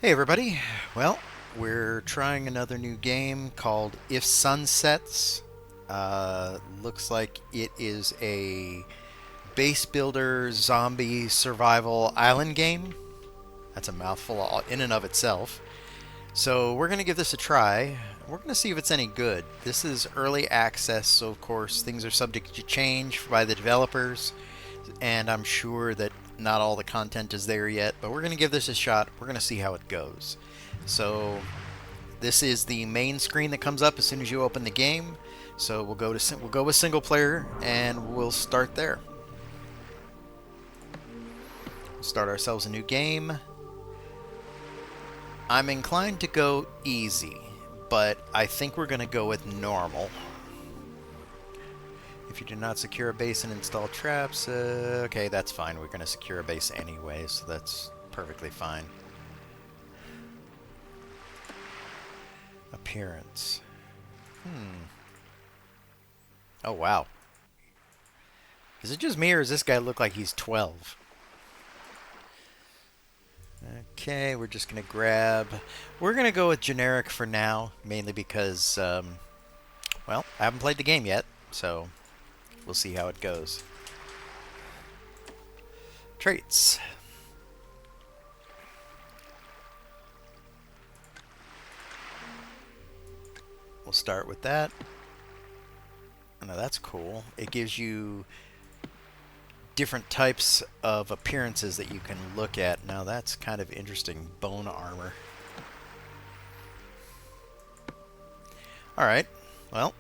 Hey everybody. Well, we're trying another new game called IfSunSets. Looks like it is a base builder zombie survival island game. That's a mouthful in and of itself. So we're going to give this a try. We're going to see if it's any good. This is early access, so of course things are subject to change by the developers, and I'm sure that not all the content is there yet, but we're going to give this a shot. We're going to see how it goes. So this is the main screen that comes up as soon as you open the game. So we'll go with single player and we'll start there. Start ourselves a new game. I'm inclined to go easy, but I think we're going to go with normal. If you do not secure a base and install traps, okay, that's fine. We're going to secure a base anyway, so that's perfectly fine. Appearance. Oh, wow. Is it just me, or does this guy look like he's 12? Okay, we're just going to grab... We're going to go with generic for now, mainly because, well, I haven't played the game yet, so we'll see how it goes. Traits. We'll start with that. Now that's cool. It gives you different types of appearances that you can look at. Now that's kind of interesting. Bone armor. Alright, well,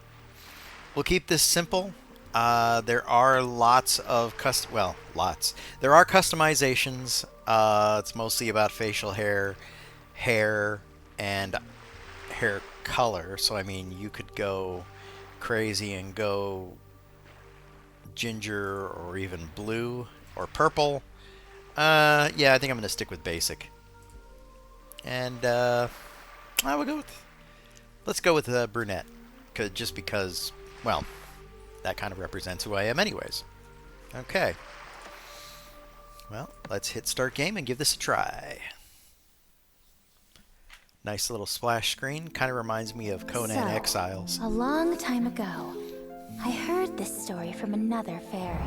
we'll keep this simple. There are lots of There are customizations. It's mostly about facial hair, and hair color. So I mean, you could go crazy and go ginger or even blue or purple. Yeah, I think I'm gonna stick with basic. And I will go with. Let's go with brunette, just because, well, that kind of represents who I am, anyways. Okay. Well, let's hit start game and give this a try. Nice little splash screen. Kind of reminds me of Conan Exiles. A long time ago, I heard this story from another fairy.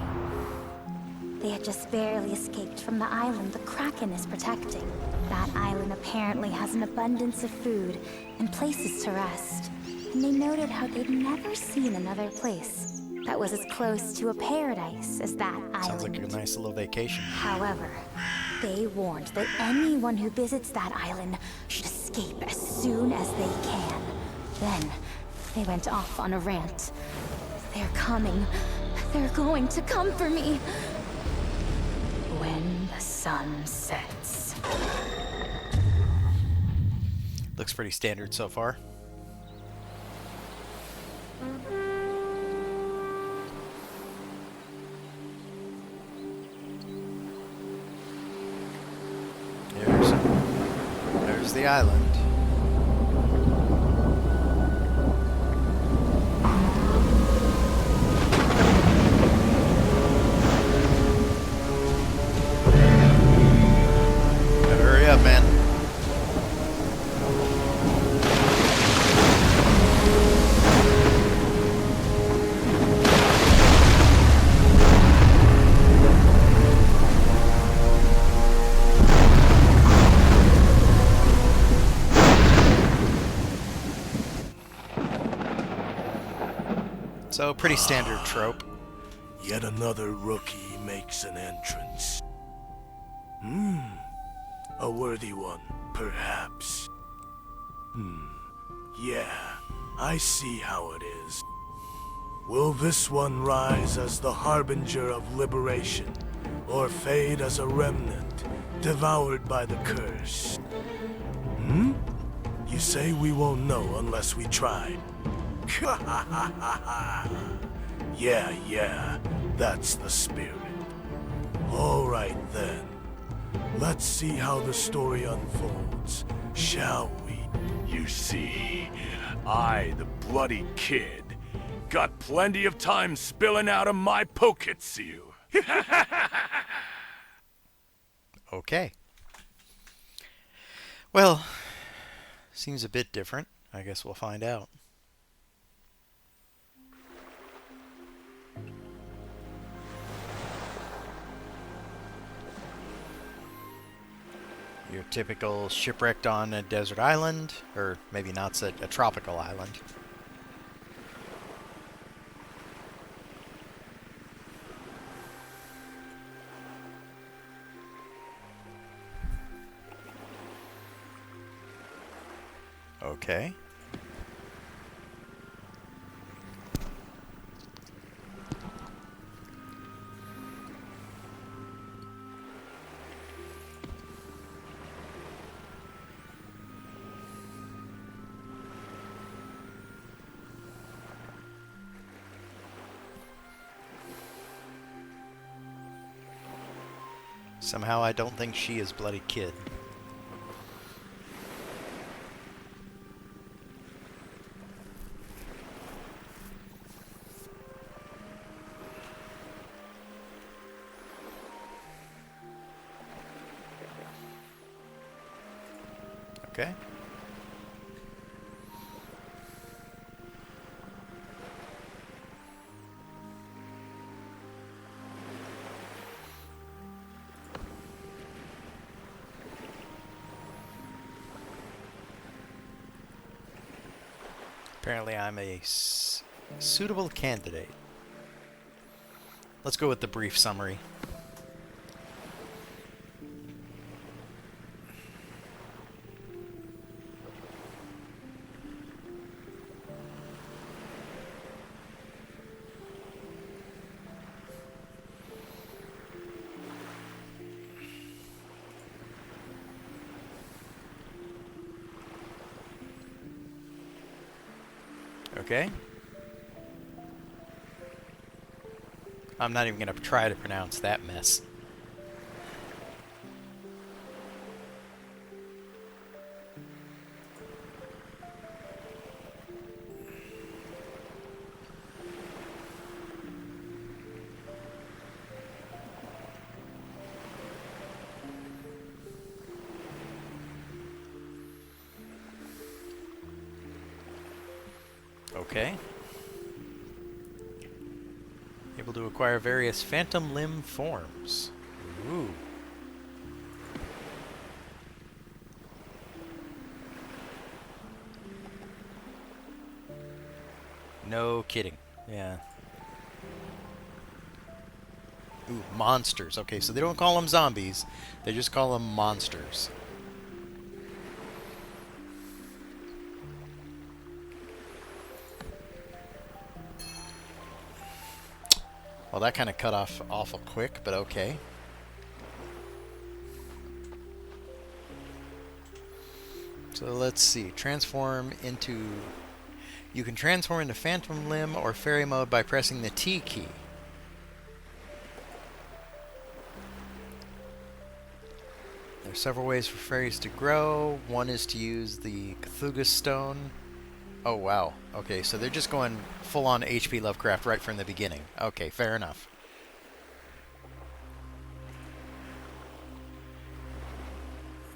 They had just barely escaped from the island the Kraken is protecting. That island apparently has an abundance of food and places to rest. And they noted how they'd never seen another place that was as close to a paradise as that island. Sounds like a nice little vacation. However, they warned that anyone who visits that island should escape as soon as they can. Then, they went off on a rant. They're coming. They're going to come for me. When the sun sets. Looks pretty standard so far. There's the island. Hurry up, man. So, pretty standard trope. Yet another rookie makes an entrance. A worthy one, perhaps. Yeah, I see how it is. Will this one rise as the harbinger of liberation, or fade as a remnant, devoured by the curse? You say we won't know unless we try. Yeah, that's the spirit. All right then. Let's see how the story unfolds, shall we? You see, I, the bloody kid, got plenty of time spilling out of my pockets, you. Okay. Well, seems a bit different. I guess we'll find out. Your typical shipwrecked on a desert island, or maybe not such a tropical island. Okay. Somehow I don't think she is Bloody Kid. Okay. Apparently I'm a suitable candidate. Let's go with the brief summary. Okay. I'm not even going to try to pronounce that mess. Okay. Able to acquire various phantom limb forms. Ooh. No kidding. Yeah. Ooh, monsters. Okay, so they don't call them zombies. They just call them monsters. Well, that kind of cut off awful quick, but okay. So let's see. Transform into... You can transform into Phantom Limb or Fairy Mode by pressing the T key. There are several ways for fairies to grow. One is to use the Cthulhu Stone. Oh, wow. Okay, so they're just going full-on H.P. Lovecraft right from the beginning. Okay, fair enough.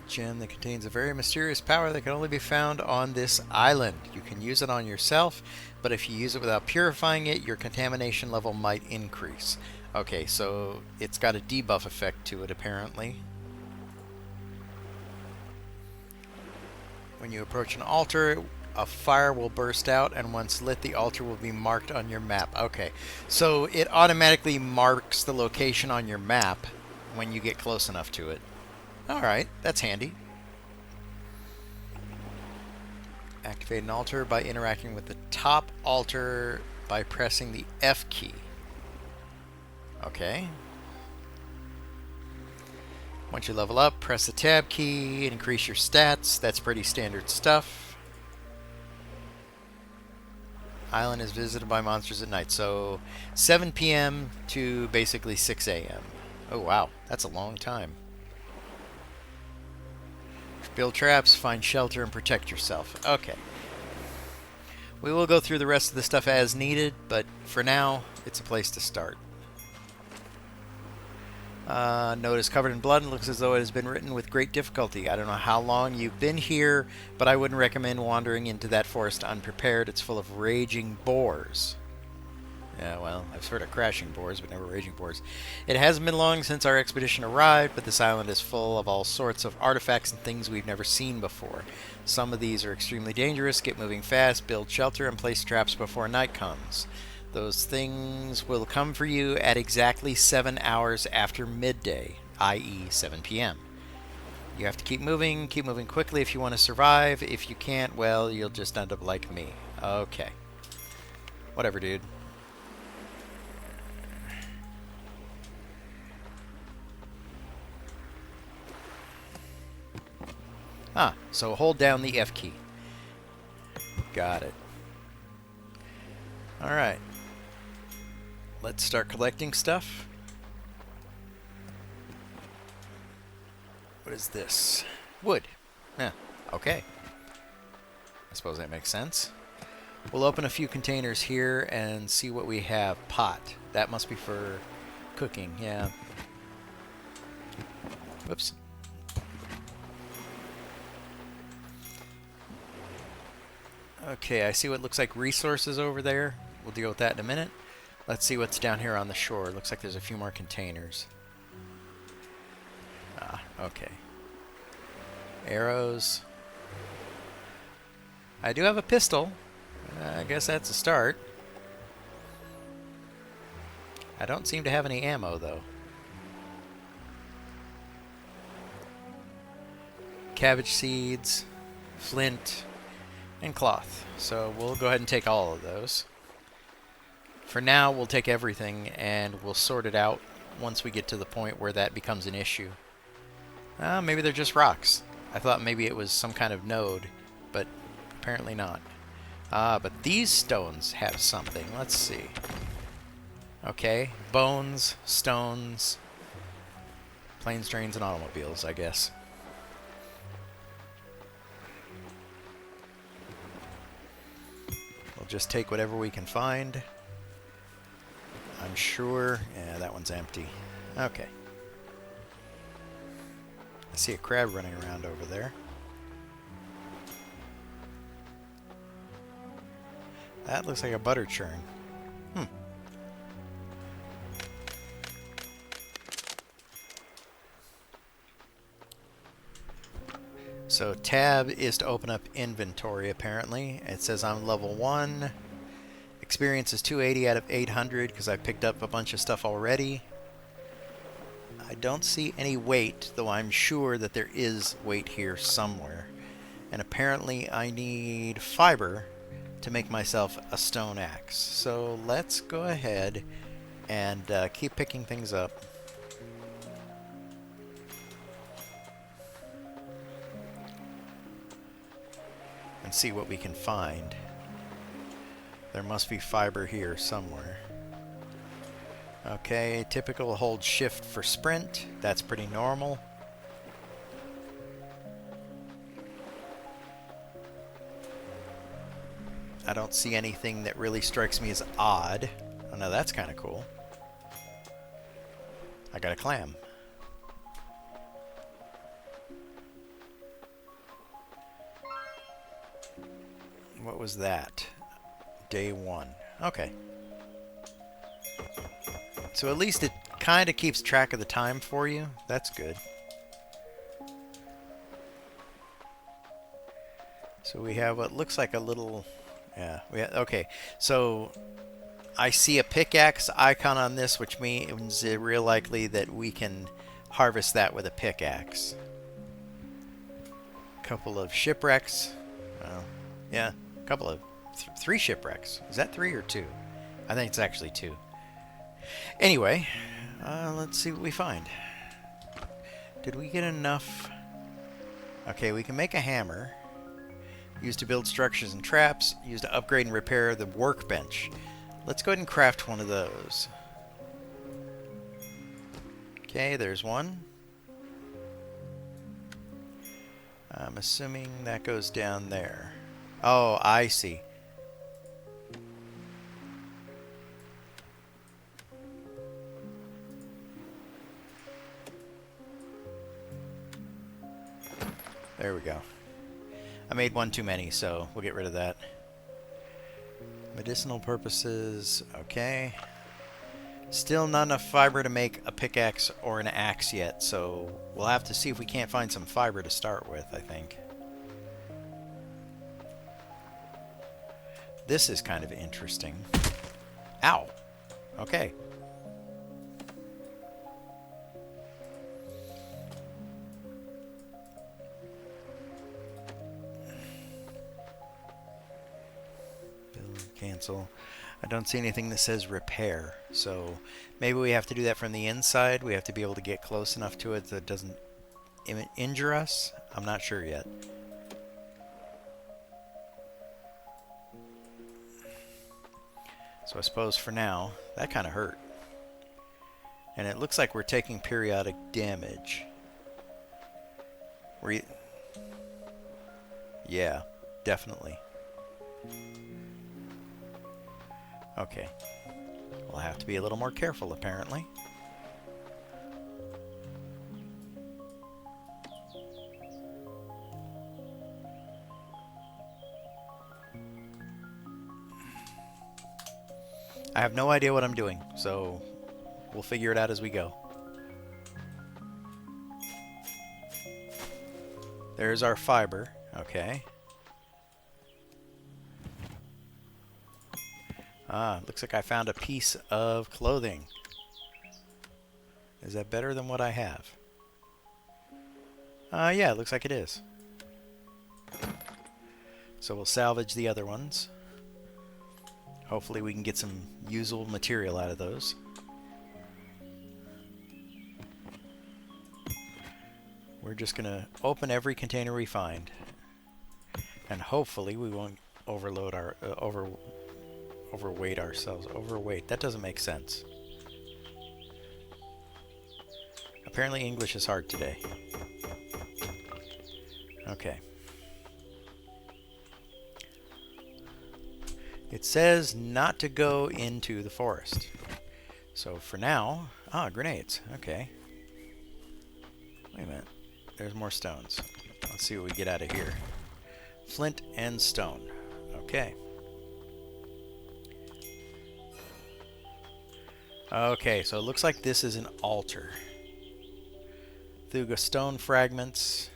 Gem that contains a very mysterious power that can only be found on this island. You can use it on yourself, but if you use it without purifying it, your contamination level might increase. Okay, so it's got a debuff effect to it, apparently. When you approach an altar, a fire will burst out, and once lit, the altar will be marked on your map. Okay, so it automatically marks the location on your map when you get close enough to it. Alright, that's handy. Activate an altar by interacting with the top altar by pressing the F key. Okay. Once you level up, press the tab key, increase your stats. That's pretty standard stuff. Island is visited by monsters at night, so 7 p.m. to basically 6 a.m. Oh wow, that's a long time. Build traps, find shelter, and protect yourself. Okay. We will go through the rest of the stuff as needed, but for now, it's a place to start. Note is covered in blood and looks as though it has been written with great difficulty. I don't know how long you've been here, but I wouldn't recommend wandering into that forest unprepared. It's full of raging boars. Yeah, well, I've heard of crashing boars, but never raging boars. It hasn't been long since our expedition arrived, but this island is full of all sorts of artifacts and things we've never seen before. Some of these are extremely dangerous. Get moving fast, build shelter, and place traps before night comes. Those things will come for you at exactly 7 hours after midday, i.e. 7 p.m. You have to keep moving quickly if you want to survive. If you can't, well, you'll just end up like me. Okay. Whatever, dude. So hold down the F key. Got it. Alright. Let's start collecting stuff. What is this? Wood. Yeah, okay. I suppose that makes sense. We'll open a few containers here and see what we have. Pot. That must be for cooking, yeah. Whoops. Okay, I see what looks like resources over there. We'll deal with that in a minute. Let's see what's down here on the shore. Looks like there's a few more containers. Okay. Arrows. I do have a pistol. I guess that's a start. I don't seem to have any ammo, though. Cabbage seeds, flint, and cloth. So we'll go ahead and take all of those. For now, we'll take everything and we'll sort it out once we get to the point where that becomes an issue. Maybe they're just rocks. I thought maybe it was some kind of node, but apparently not. But these stones have something. Let's see. Okay, bones, stones, planes, trains, and automobiles, I guess. We'll just take whatever we can find. I'm sure. Yeah, that one's empty. Okay. I see a crab running around over there. That looks like a butter churn. So tab is to open up inventory, apparently. It says I'm level 1. Experience is 280 out of 800 because I picked up a bunch of stuff already. I don't see any weight, though I'm sure that there is weight here somewhere. And apparently I need fiber to make myself a stone axe. So let's go ahead and keep picking things up. And see what we can find. There must be fiber here somewhere. Okay, typical hold shift for sprint. That's pretty normal. I don't see anything that really strikes me as odd. Oh no, that's kind of cool. I got a clam. What was that? Day 1. Okay. So at least it kind of keeps track of the time for you. That's good. So we have what looks like a little... Yeah, okay. So I see a pickaxe icon on this, which means it's real likely that we can harvest that with a pickaxe. Couple of shipwrecks. Well, yeah, a couple of... 3 shipwrecks. Is that 3 or 2? I think it's actually 2. Anyway, let's see what we find. Did we get enough? Okay, we can make a hammer. Used to build structures and traps. Used to upgrade and repair the workbench. Let's go ahead and craft one of those. Okay, there's one. I'm assuming that goes down there. Oh, I see. There we go. I made one too many, so we'll get rid of that. Medicinal purposes, okay. Still not enough fiber to make a pickaxe or an axe yet, so we'll have to see if we can't find some fiber to start with, I think. This is kind of interesting. Ow! Okay. Build, cancel. I don't see anything that says repair, so maybe we have to do that from the inside. We have to be able to get close enough to it that it doesn't injure us. I'm not sure yet. So I suppose for now, that kind of hurt. And it looks like we're taking periodic damage. Yeah, definitely. Okay. We'll have to be a little more careful, apparently. I have no idea what I'm doing, so we'll figure it out as we go. There's our fiber. Okay. Ah, looks like I found a piece of clothing. Is that better than what I have? Yeah, it looks like it is. So we'll salvage the other ones. Hopefully we can get some usable material out of those. We're just going to open every container we find. And hopefully we won't overload our overweight ourselves. Overweight. That doesn't make sense. Apparently English is hard today. Okay. It says not to go into the forest. So for now... Ah, grenades. Okay. Wait a minute. There's more stones. Let's see what we get out of here. Flint and stone. Okay. Okay, so it looks like this is an altar. Thuga stone fragments.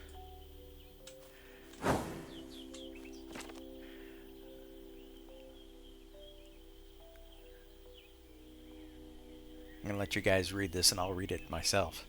I'm going to let you guys read this and I'll read it myself.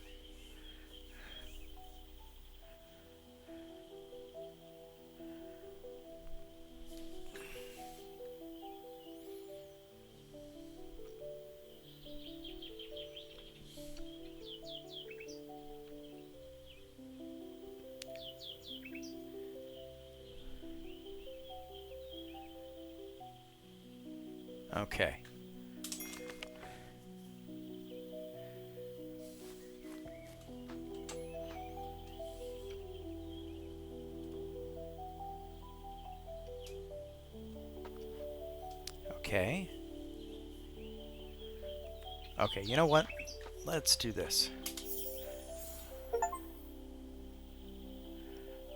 Okay. Okay. Okay, you know what? Let's do this.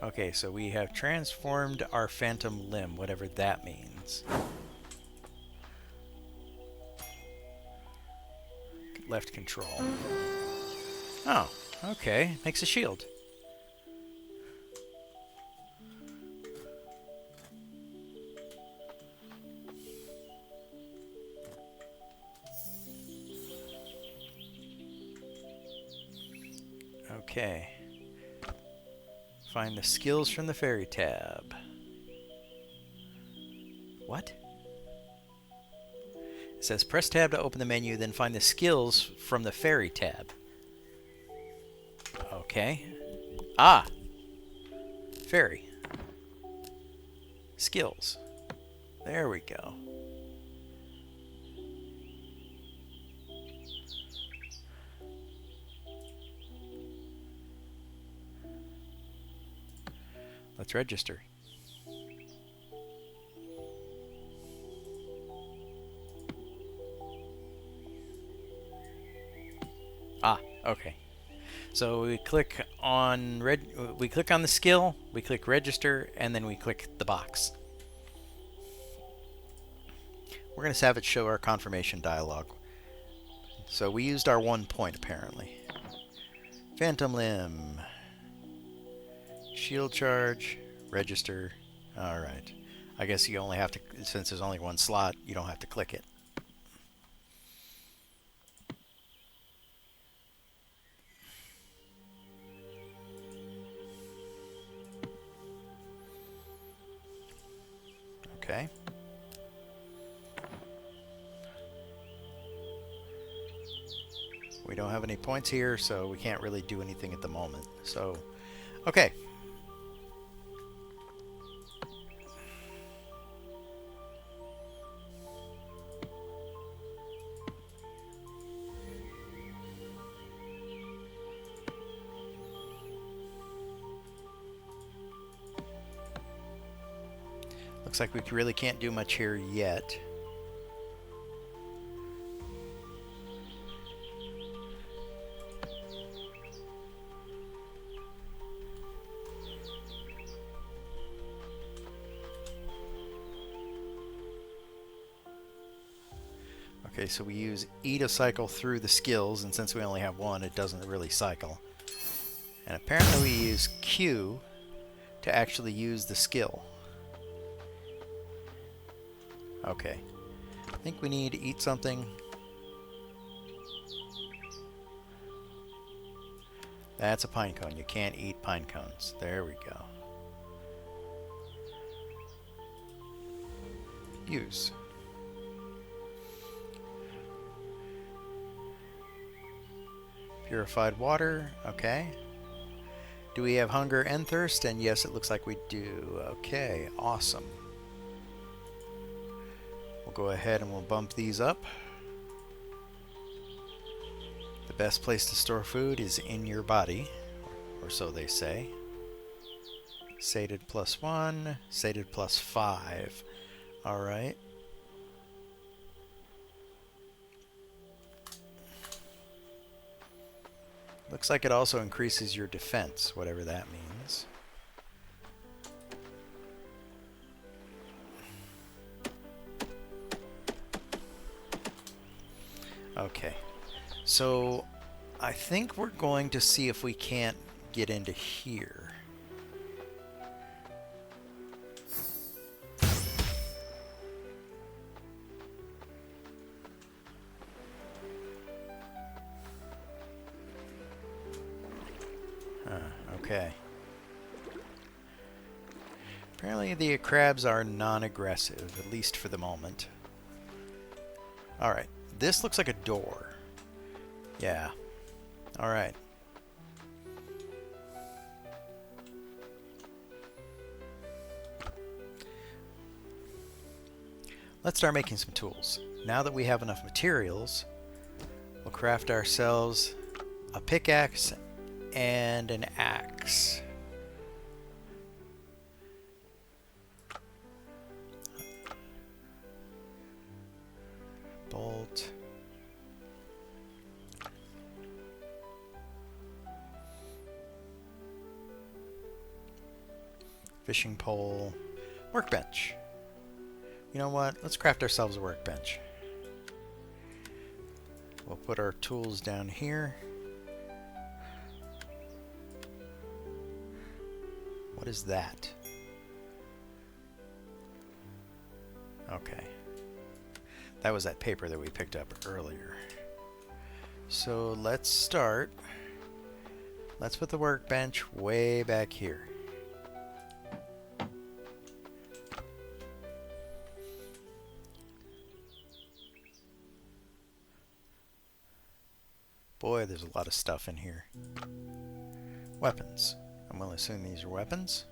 Okay, so we have transformed our phantom limb, whatever that means. Left control. Oh, okay. Makes a shield. Okay. Find the skills from the fairy tab. What? It says press tab to open the menu, then find the skills from the fairy tab. Okay. Ah! Fairy. Skills. There we go. Let's register. Ah, okay. So we click on we click on the skill, we click register, and then we click the box. We're going to have it show our confirmation dialog. So we used our 1 point apparently. Phantom limb. Shield charge. Register. Alright. I guess you only have to, since there's only one slot, you don't have to click it. Okay. We don't have any points here, so we can't really do anything at the moment. So, okay. Looks like we really can't do much here yet. Okay, so we use E to cycle through the skills, and since we only have one, it doesn't really cycle. And apparently we use Q to actually use the skill. Okay. I think we need to eat something. That's a pine cone. You can't eat pine cones. There we go. Use. Purified water. Okay. Do we have hunger and thirst? And yes, it looks like we do. Okay, awesome. We'll go ahead and we'll bump these up. The best place to store food is in your body, or so they say. Sated +1, sated +5. Alright. Looks like it also increases your defense, whatever that means. Okay, so I think we're going to see if we can't get into here. Okay. Apparently the crabs are non-aggressive, at least for the moment. Alright, this looks like a door. Yeah. Alright. Let's start making some tools. Now that we have enough materials, we'll craft ourselves a pickaxe and an axe. Bolt. Fishing pole. Workbench. You know what? Let's craft ourselves a workbench. We'll put our tools down here. What is that? Okay. That was that paper that we picked up earlier. So let's start. Let's put the workbench way back here. Boy, there's a lot of stuff in here. Weapons. I'm going to assume these are weapons.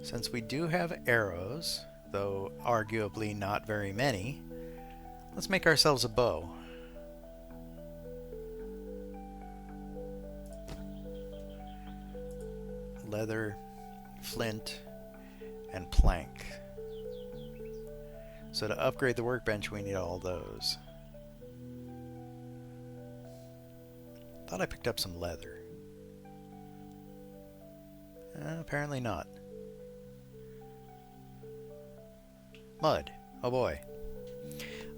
Since we do have arrows, though arguably not very many, let's make ourselves a bow. Leather, flint, and plank. So to upgrade the workbench, we need all those. Thought I picked up some leather. Apparently not. Mud. Oh boy.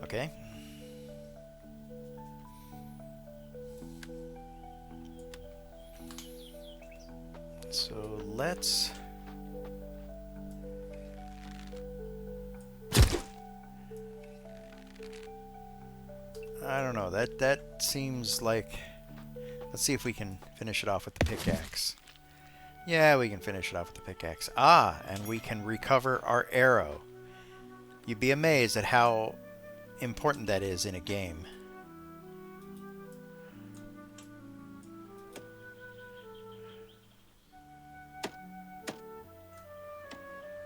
Okay. So let's... I don't know. That seems like... Let's see if we can finish it off with the pickaxe. Yeah, we can finish it off with the pickaxe. Ah, and we can recover our arrow. You'd be amazed at how important that is in a game.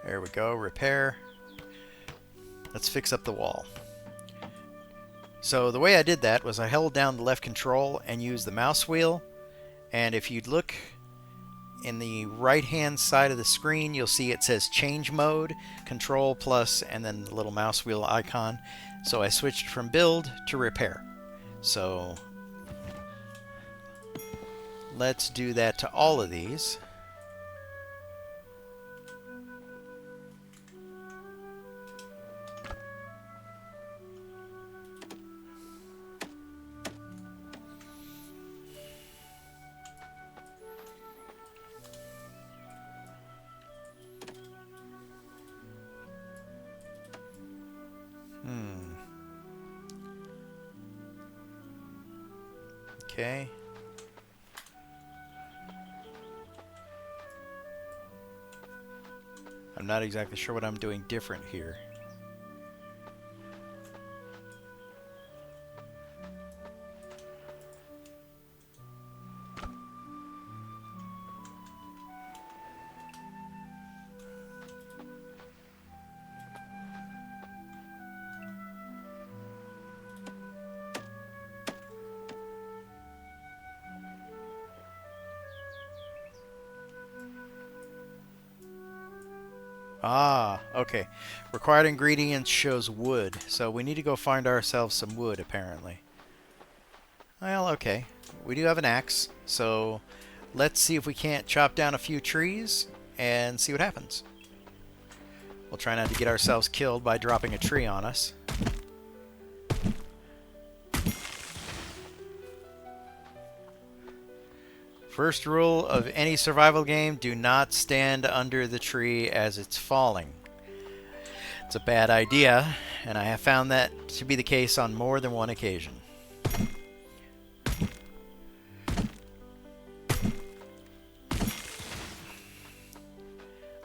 There we go. Repair. Let's fix up the wall. So the way I did that was I held down the left control and used the mouse wheel. And if you'd look in the right hand side of the screen, you'll see it says change mode, control plus, and then the little mouse wheel icon. So I switched from build to repair. So let's do that to all of these. Okay. I'm not exactly sure what I'm doing different here. Ah, okay. Required ingredients shows wood, so we need to go find ourselves some wood, apparently. Well, okay. We do have an axe, so let's see if we can't chop down a few trees and see what happens. We'll try not to get ourselves killed by dropping a tree on us. First rule of any survival game, do not stand under the tree as it's falling. It's a bad idea, and I have found that to be the case on more than one occasion.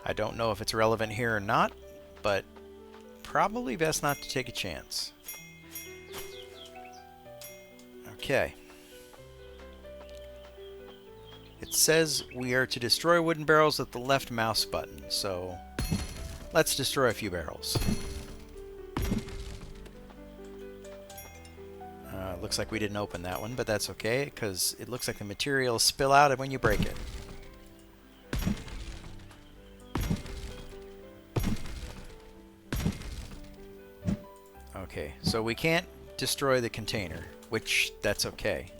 I don't know if it's relevant here or not, but probably best not to take a chance. Okay. It says we are to destroy wooden barrels with the left mouse button, so let's destroy a few barrels. Looks like we didn't open that one, but that's okay, because it looks like the materials spill out when you break it. Okay, so we can't destroy the container, which that's okay.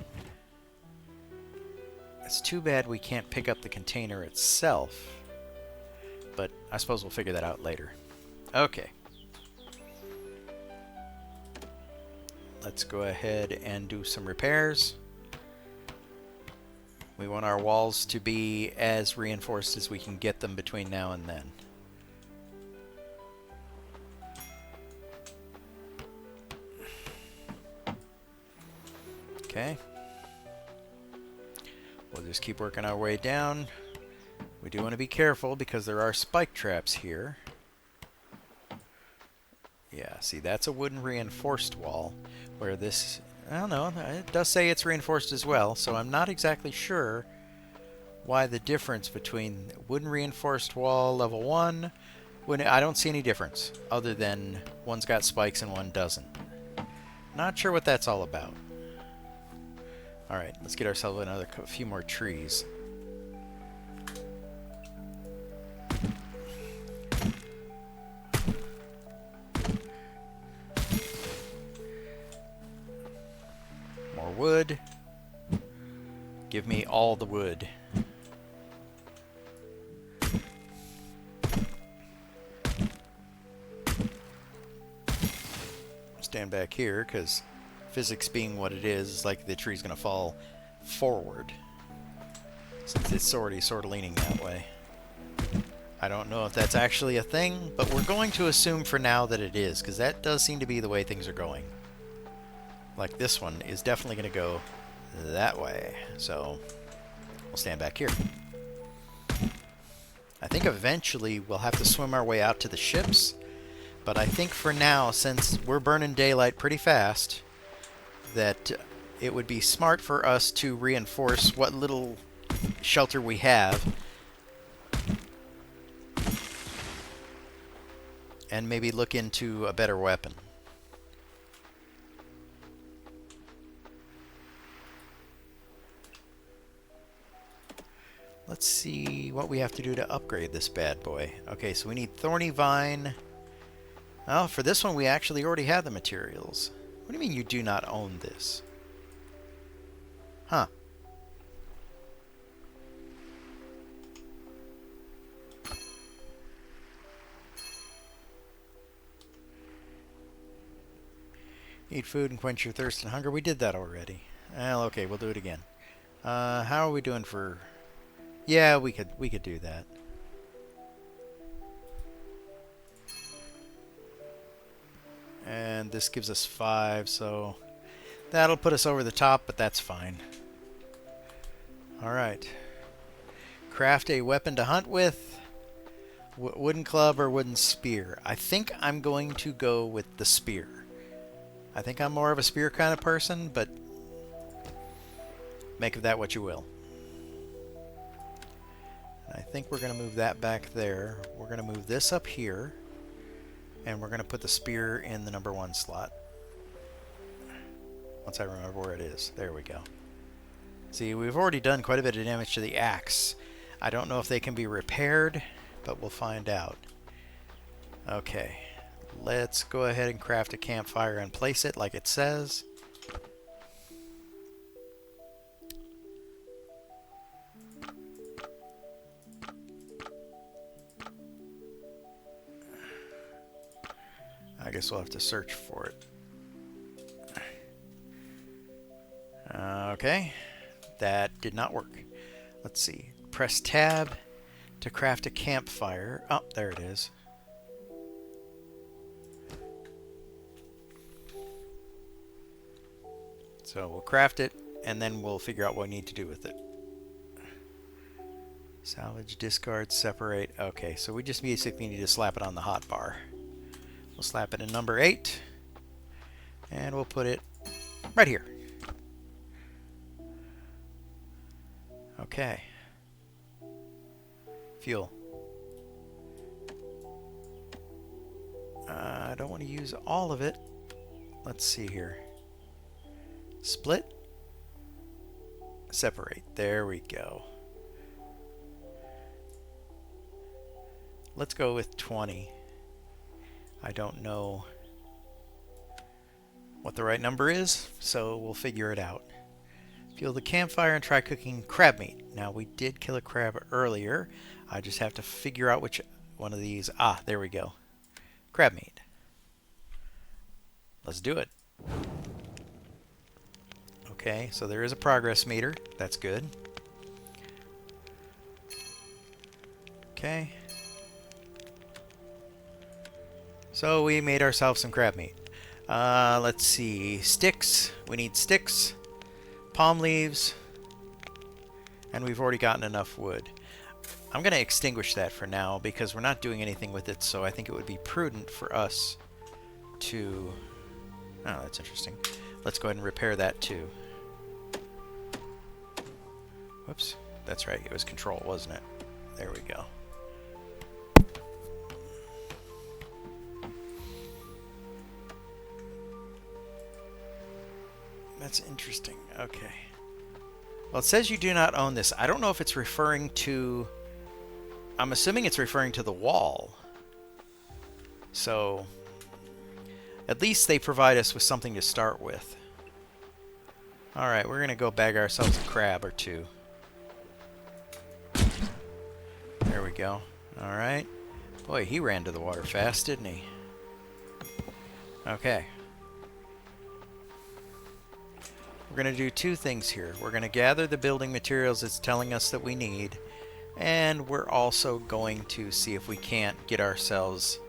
It's too bad we can't pick up the container itself, but I suppose we'll figure that out later. Okay. Let's go ahead and do some repairs. We want our walls to be as reinforced as we can get them between now and then. Okay. We'll just keep working our way down. We do want to be careful because there are spike traps here. Yeah, see, that's a wooden reinforced wall, where this, I don't know, it does say it's reinforced as well, so I'm not exactly sure why the difference between wooden reinforced wall level 1, I don't see any difference, other than one's got spikes and one doesn't. Not sure what that's all about. Alright, let's get ourselves a few more trees. Give me all the wood. Stand back here, because physics being what it is, it's like the tree's going to fall forward. Since it's already sort of leaning that way. I don't know if that's actually a thing, but we're going to assume for now that it is, because that does seem to be the way things are going. Like this one is definitely going to go that way, so we'll stand back here. I think eventually we'll have to swim our way out to the ships, but I think for now, since we're burning daylight pretty fast, that it would be smart for us to reinforce what little shelter we have, and maybe look into a better weapon. Let's see what we have to do to upgrade this bad boy. Okay, so we need Thorny Vine. Oh, for this one we actually already have the materials. What do you mean you do not own this? Huh. Eat food and quench your thirst and hunger. We did that already. Well, okay, we'll do it again. How are we doing for... Yeah, we could do that. And this gives us 5, so that'll put us over the top, but that's fine. Alright. Craft a weapon to hunt with. Wooden club or wooden spear. I think I'm going to go with the spear. I think I'm more of a spear kind of person, but make of that what you will. I think we're going to move that back there. We're going to move this up here. And we're going to put the spear in the number 1 slot. Once I remember where it is. There we go. See, we've already done quite a bit of damage to the axe. I don't know if they can be repaired, but we'll find out. Okay. Let's go ahead and craft a campfire and place it like it says. I guess we'll have to search for it. Okay, that did not work. Let's see. Press tab to craft a campfire. Oh, there it is. So we'll craft it, and then we'll figure out what we need to do with it. Salvage, discard, separate. Okay, so we just basically need to slap it on the hot bar. We'll slap it in number 8, and we'll put it right here. Okay. Fuel. I don't want to use all of it. Let's see here. Split. Separate. There we go. Let's go with 20. I don't know what the right number is, so we'll figure it out. Fuel the campfire and try cooking crab meat. Now, we did kill a crab earlier. I just have to figure out which one of these... Ah, there we go. Crab meat. Let's do it. Okay, so there is a progress meter. That's good. Okay. So we made ourselves some crab meat. Let's see. Sticks. We need sticks. Palm leaves. And we've already gotten enough wood. I'm going to extinguish that for now because we're not doing anything with it, so I think it would be prudent for us to... Oh, that's interesting. Let's go ahead and repair that too. Whoops. That's right. It was control, wasn't it? There we go. That's interesting. Okay. Well, it says you do not own this. I don't know if it's referring to... I'm assuming it's referring to the wall. So, at least they provide us with something to start with. Alright, we're gonna go bag ourselves a crab or two. There we go. Alright. Boy, he ran to the water fast, didn't he? Okay. We're going to do two things here. We're going to gather the building materials it's telling us that we need, and we're also going to see if we can't get ourselves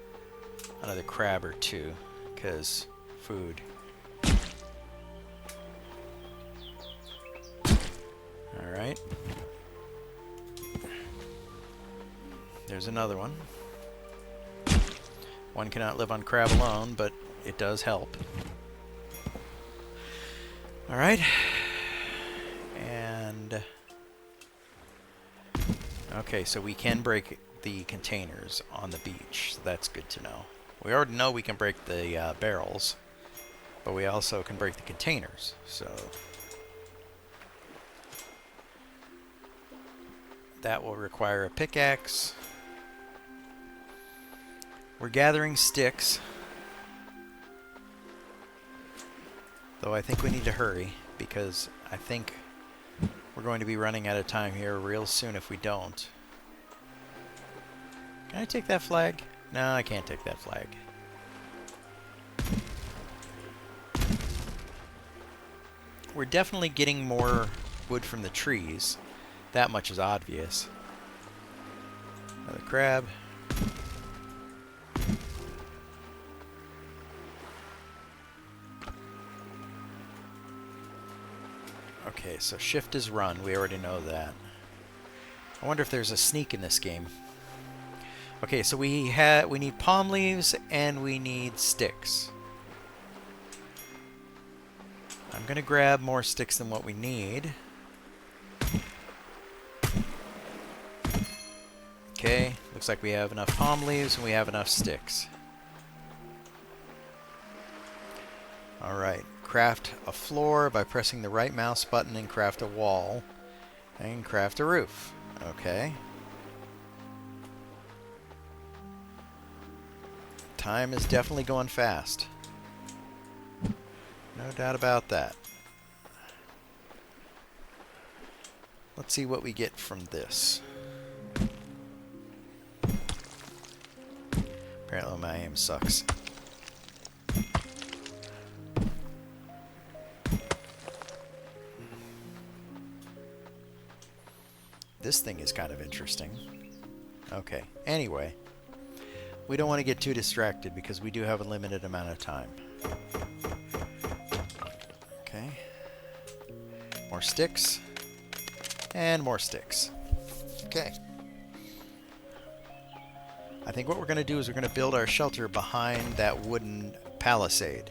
another crab or two, because food. Alright. There's another one. One cannot live on crab alone, but it does help. Alright. And... okay, so we can break the containers on the beach. So that's good to know. We already know we can break the barrels, but we also can break the containers. So... that will require a pickaxe. We're gathering sticks. Though I think we need to hurry, because I think we're going to be running out of time here real soon if we don't. Can I take that flag? No, I can't take that flag. We're definitely getting more wood from the trees. That much is obvious. Another crab. Okay, so shift is run. We already know that. I wonder if there's a sneak in this game. Okay, so we need palm leaves and we need sticks. I'm gonna grab more sticks than what we need. Okay, looks like we have enough palm leaves and we have enough sticks. Alright, craft a floor by pressing the right mouse button and craft a wall. And craft a roof. Okay. Time is definitely going fast. No doubt about that. Let's see what we get from this. Apparently my aim sucks. This thing is kind of interesting. Okay, anyway. We don't want to get too distracted because we do have a limited amount of time. Okay. More sticks. And more sticks. Okay. I think what we're going to do is we're going to build our shelter behind that wooden palisade.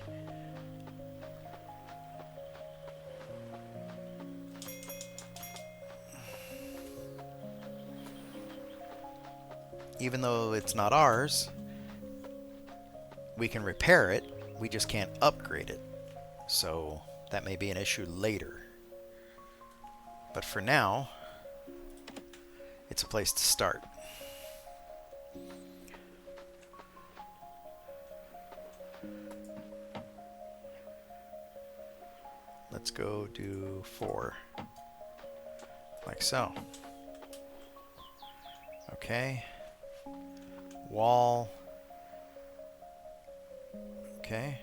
Even though it's not ours, we can repair it, we just can't upgrade it. So that may be an issue later. But for now, it's a place to start. Let's go do 4. Like so. Okay. Wall. Okay.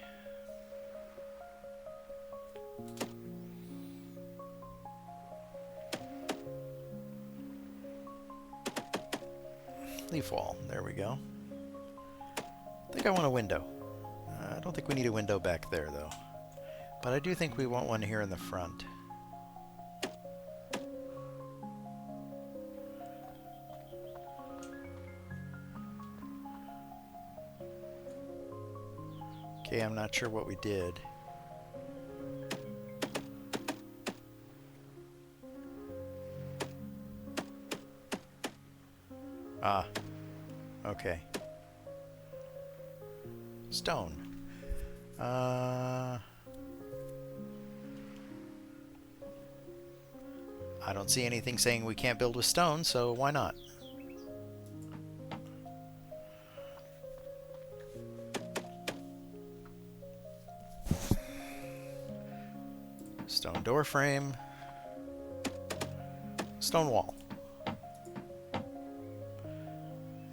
Leaf wall. There we go. I think I want a window. I don't think we need a window back there, though. But I do think we want one here in the front. Okay, I'm not sure what we did. Ah, okay. Stone. I don't see anything saying we can't build with stone, so why not? Stone door frame. Stone wall.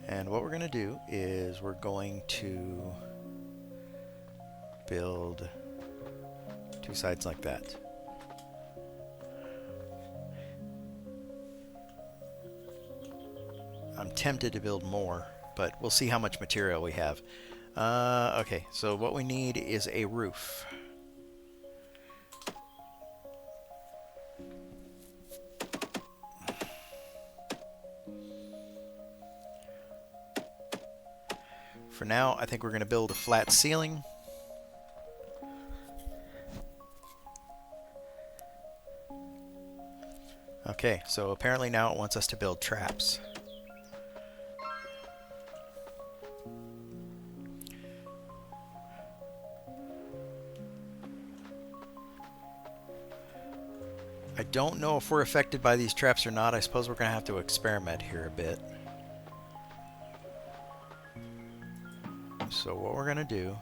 And what we're going to do is we're going to build 2 sides like that. I'm tempted to build more, but we'll see how much material we have. Okay, so what we need is a roof. For now, I think we're going to build a flat ceiling. Okay, so apparently now it wants us to build traps. I don't know if we're affected by these traps or not. I suppose we're going to have to experiment here a bit. So what we're going to do...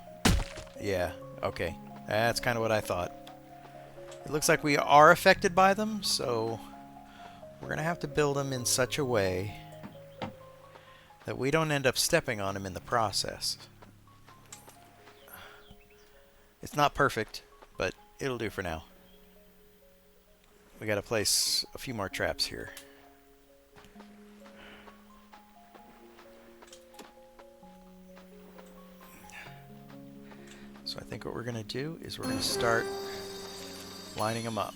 Yeah, okay. That's kind of what I thought. It looks like we are affected by them, so we're going to have to build them in such a way that we don't end up stepping on them in the process. It's not perfect, but it'll do for now. We got to place a few more traps here. So I think what we're going to do is we're going to start lining them up.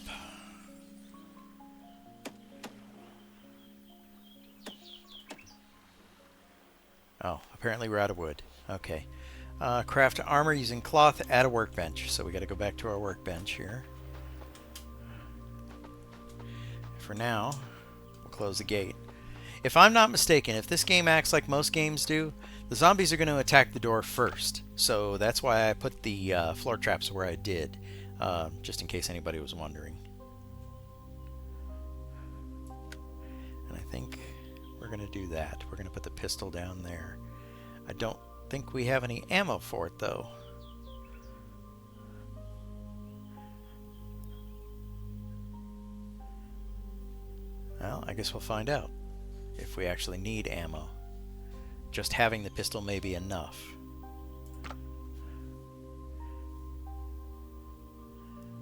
Oh, apparently we're out of wood. Okay. Craft armor using cloth at a workbench. So we got to go back to our workbench here. For now, we'll close the gate. If I'm not mistaken, if this game acts like most games do, the zombies are going to attack the door first. So that's why I put the floor traps where I did, just in case anybody was wondering. And I think we're going to do that. We're going to put the pistol down there. I don't think we have any ammo for it, though. Well, I guess we'll find out if we actually need ammo. Just having the pistol may be enough.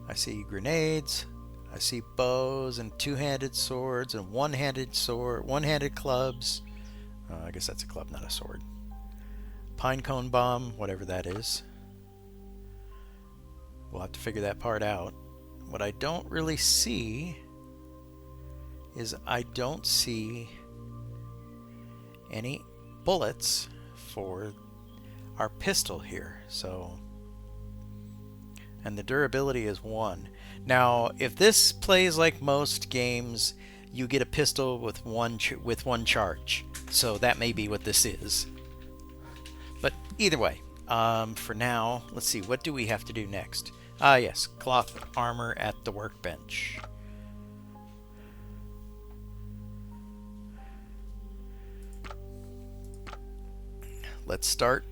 I see grenades, I see bows and two-handed swords and one-handed clubs. I guess that's a club, not a sword. Pinecone bomb, whatever that is. We'll have to figure that part out. What I don't really see is I don't see any bullets for our pistol here. So, and the durability is 1. Now, if this plays like most games, you get a pistol with one charge. So that may be what this is. But either way, for now, let's see, what do we have to do next? Yes, cloth armor at the workbench. Let's start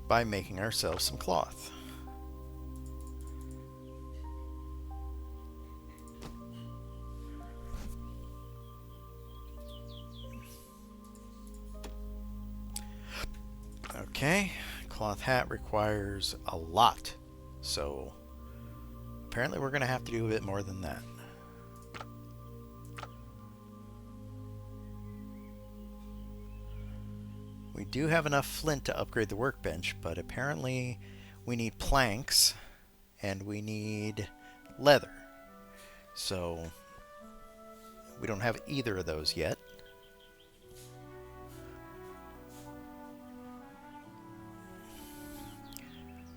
by making ourselves some cloth. Okay, cloth hat requires a lot, so apparently we're going to have to do a bit more than that. We do have enough flint to upgrade the workbench, but apparently we need planks and we need leather. So we don't have either of those yet.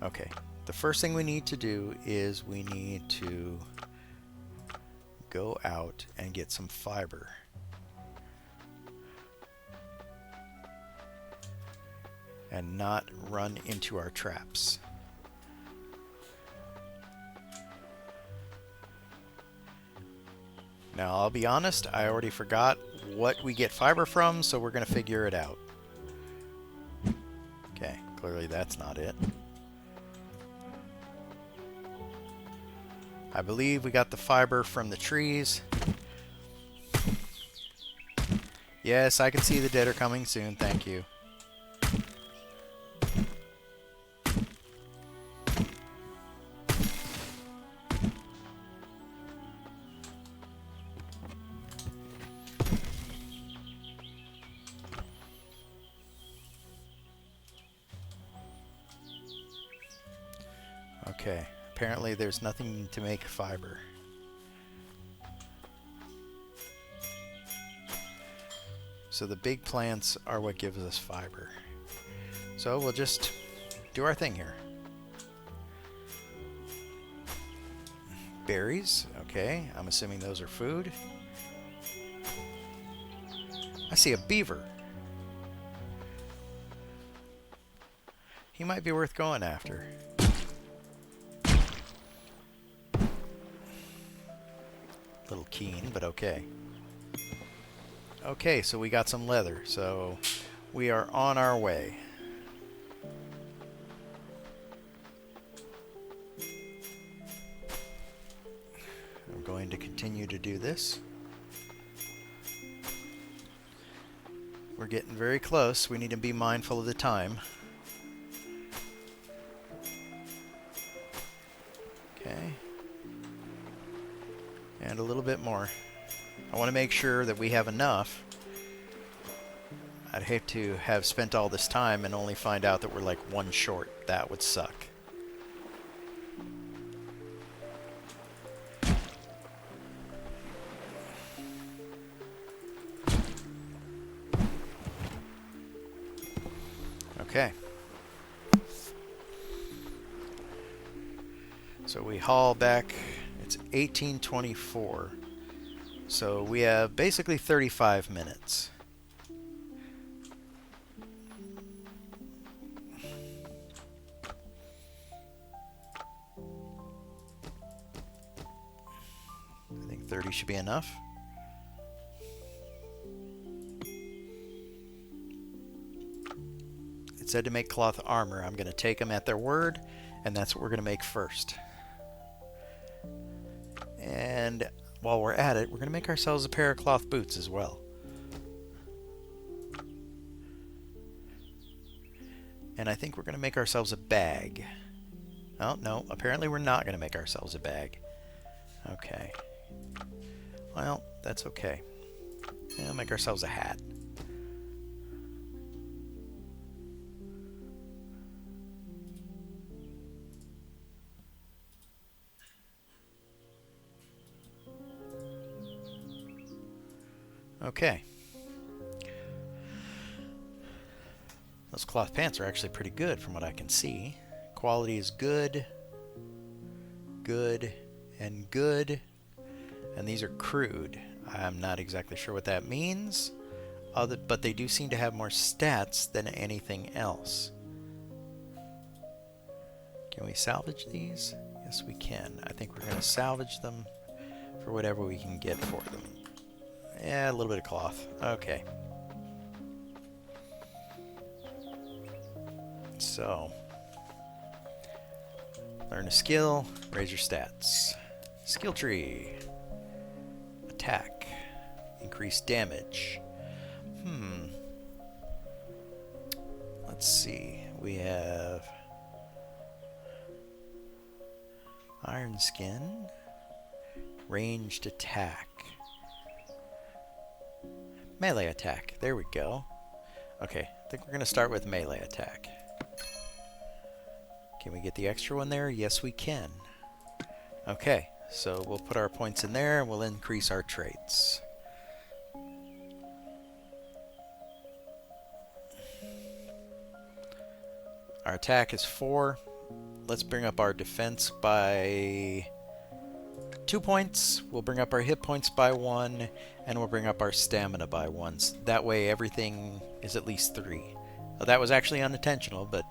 Okay, the first thing we need to do is we need to go out and get some fiber. And not run into our traps. Now, I'll be honest, I already forgot what we get fiber from, so we're going to figure it out. Okay, clearly that's not it. I believe we got the fiber from the trees. Yes, I can see the dead are coming soon, thank you. Okay, apparently there's nothing to make fiber. So the big plants are what gives us fiber. So we'll just do our thing here. Berries, okay, I'm assuming those are food. I see a beaver. He might be worth going after. Little keen, but okay. Okay, so we got some leather, so we are on our way. I'm going to continue to do this. We're getting very close. We need to be mindful of the time. Okay. And a little bit more. I want to make sure that we have enough. I'd hate to have spent all this time and only find out that we're like one short. That would suck. Okay. So we haul back. It's 1824. So we have basically 35 minutes. I think 30 should be enough. It said to make cloth armor. I'm going to take them at their word, and that's what we're going to make first. And while we're at it, we're going to make ourselves a pair of cloth boots as well. And I think we're going to make ourselves a bag. Oh, no, apparently we're not going to make ourselves a bag. Okay. Well, that's okay. Yeah, we'll make ourselves a hat. Okay. Those cloth pants are actually pretty good from what I can see. Quality is good, good, and good. And these are crude. I'm not exactly sure what that means, but they do seem to have more stats than anything else. Can we salvage these? Yes, we can. I think we're going to salvage them for whatever we can get for them. Yeah, a little bit of cloth. Okay. So, learn a skill, raise your stats. Skill tree. Attack. Increase damage. Let's see. We have Iron Skin. Ranged attack. Melee attack. There we go. Okay, I think we're going to start with melee attack. Can we get the extra one there? Yes, we can. Okay, so we'll put our points in there and we'll increase our traits. Our attack is 4. Let's bring up our defense by 2 points. We'll bring up our hit points by 1, and we'll bring up our stamina by 1. That way everything is at least 3. Well, that was actually unintentional, but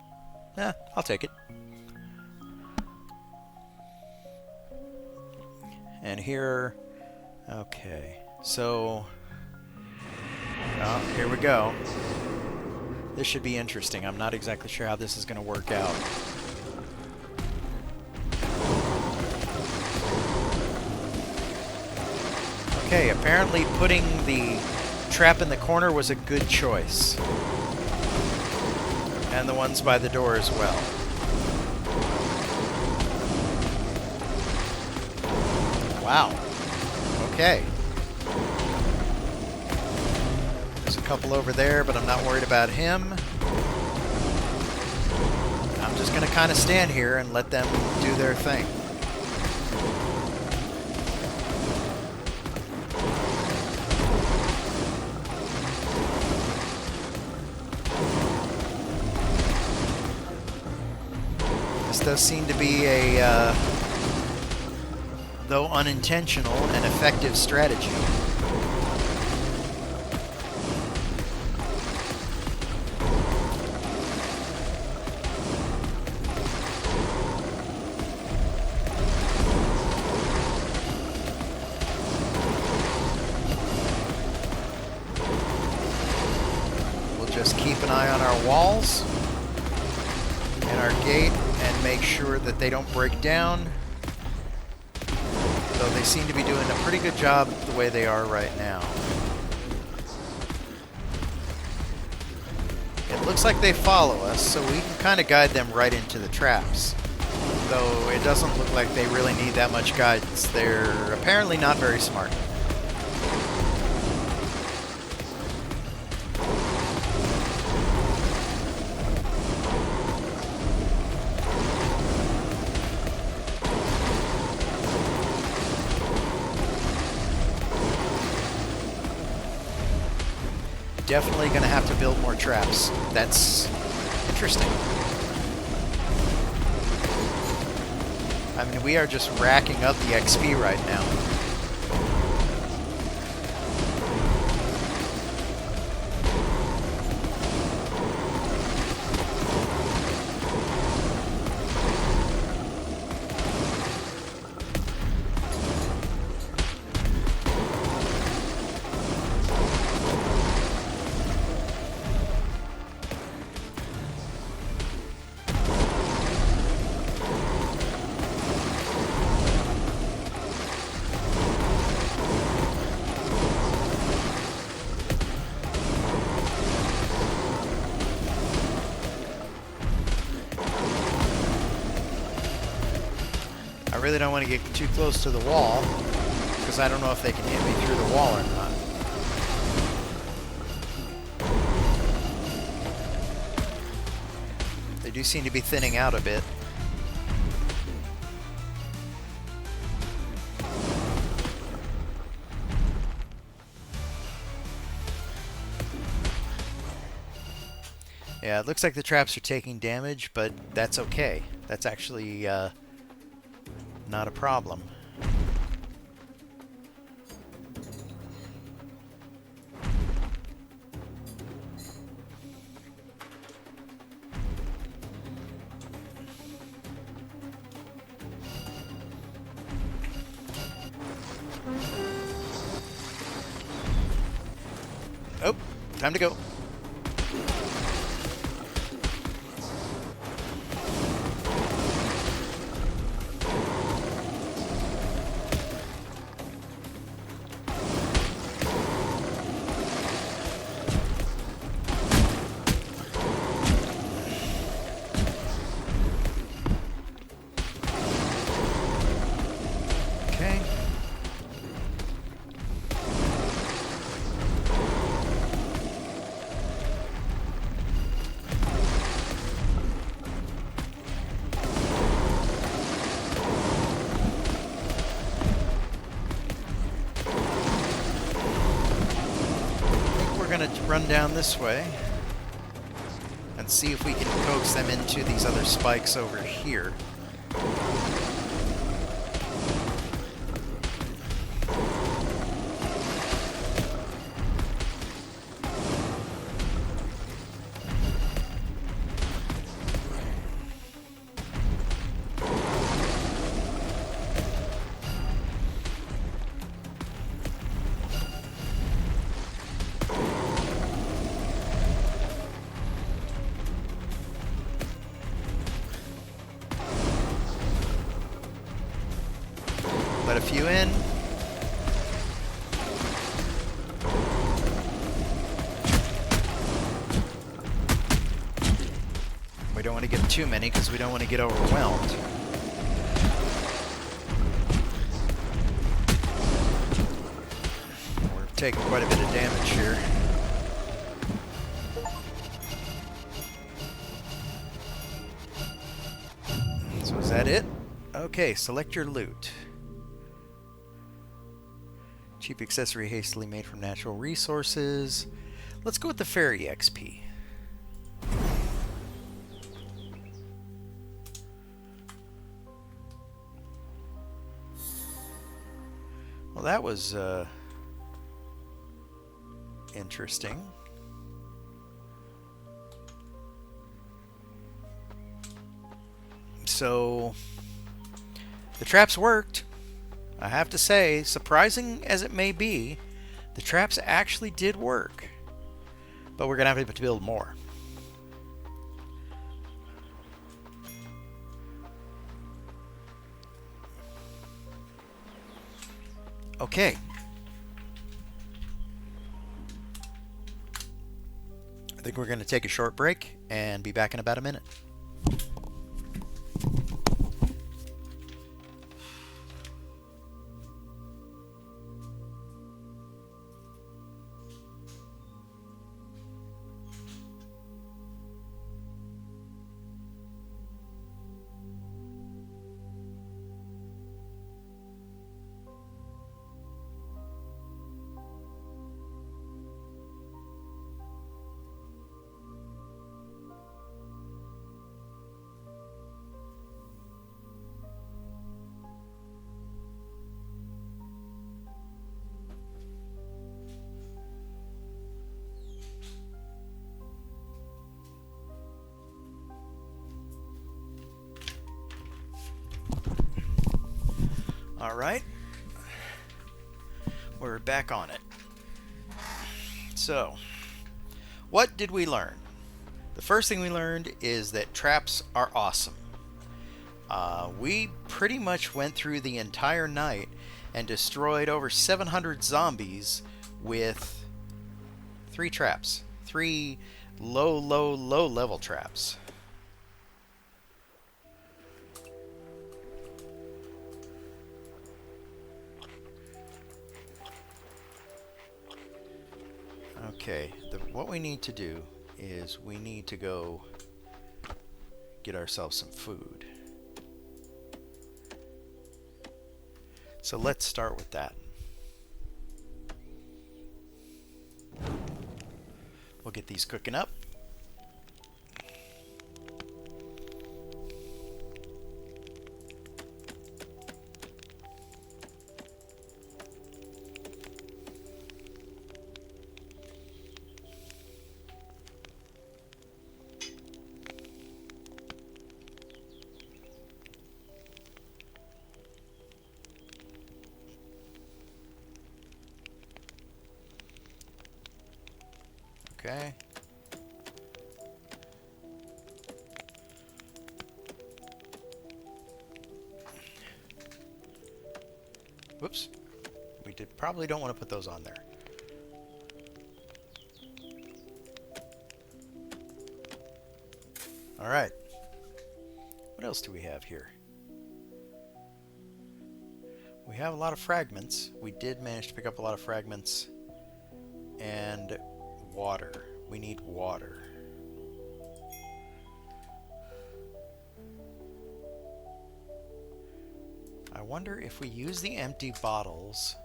I'll take it. And here, okay, so here we go. This should be interesting. I'm not exactly sure how this is going to work out. Okay, apparently putting the trap in the corner was a good choice. And the ones by the door as well. Wow. Okay. There's a couple over there, but I'm not worried about him. I'm just going to kind of stand here and let them do their thing. This does seem to be a, though unintentional, an effective strategy. Just keep an eye on our walls and our gate and make sure that they don't break down. Though they seem to be doing a pretty good job the way they are right now. It looks like they follow us, so we can kind of guide them right into the traps. Though it doesn't look like they really need that much guidance. They're apparently not very smart. Definitely going to have to build more traps. That's interesting. I mean, we are just racking up the XP right now. I really don't want to get too close to the wall, because I don't know if they can hit me through the wall or not. They do seem to be thinning out a bit. Yeah, it looks like the traps are taking damage, but that's okay. That's actually not a problem. Oh, time to go. Going to run down this way and see if we can coax them into these other spikes over here. Let a few in. we don't want to get too many because we don't want to get overwhelmed. We're taking quite a bit of damage here. So is that it? Okay, select your loot. Cheap accessory hastily made from natural resources. Let's go with the fairy XP. Well, that was interesting. So the traps worked. I have to say, surprising as it may be, the traps actually did work. But we're going to have to build more. Okay. I think we're going to take a short break and be back in about a minute. All right, we're back on it. So, what did we learn? The first thing we learned is that traps are awesome. We pretty much went through the entire night and destroyed over 700 zombies with 3 traps. 3 low level traps. Okay, what we need to do is we need to go get ourselves some food. So let's start with that. We'll get these cooking up. Okay. Whoops. We probably don't want to put those on there. All right. What else do we have here? We have a lot of fragments. We did manage to pick up a lot of fragments. And water. We need water. I wonder if we use the empty bottles.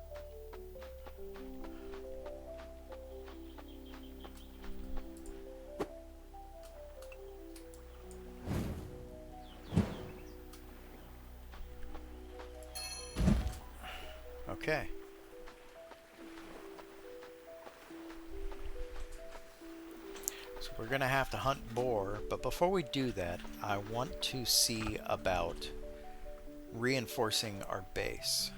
Okay. So we're going to have to hunt boar, but before we do that, I want to see about reinforcing our base.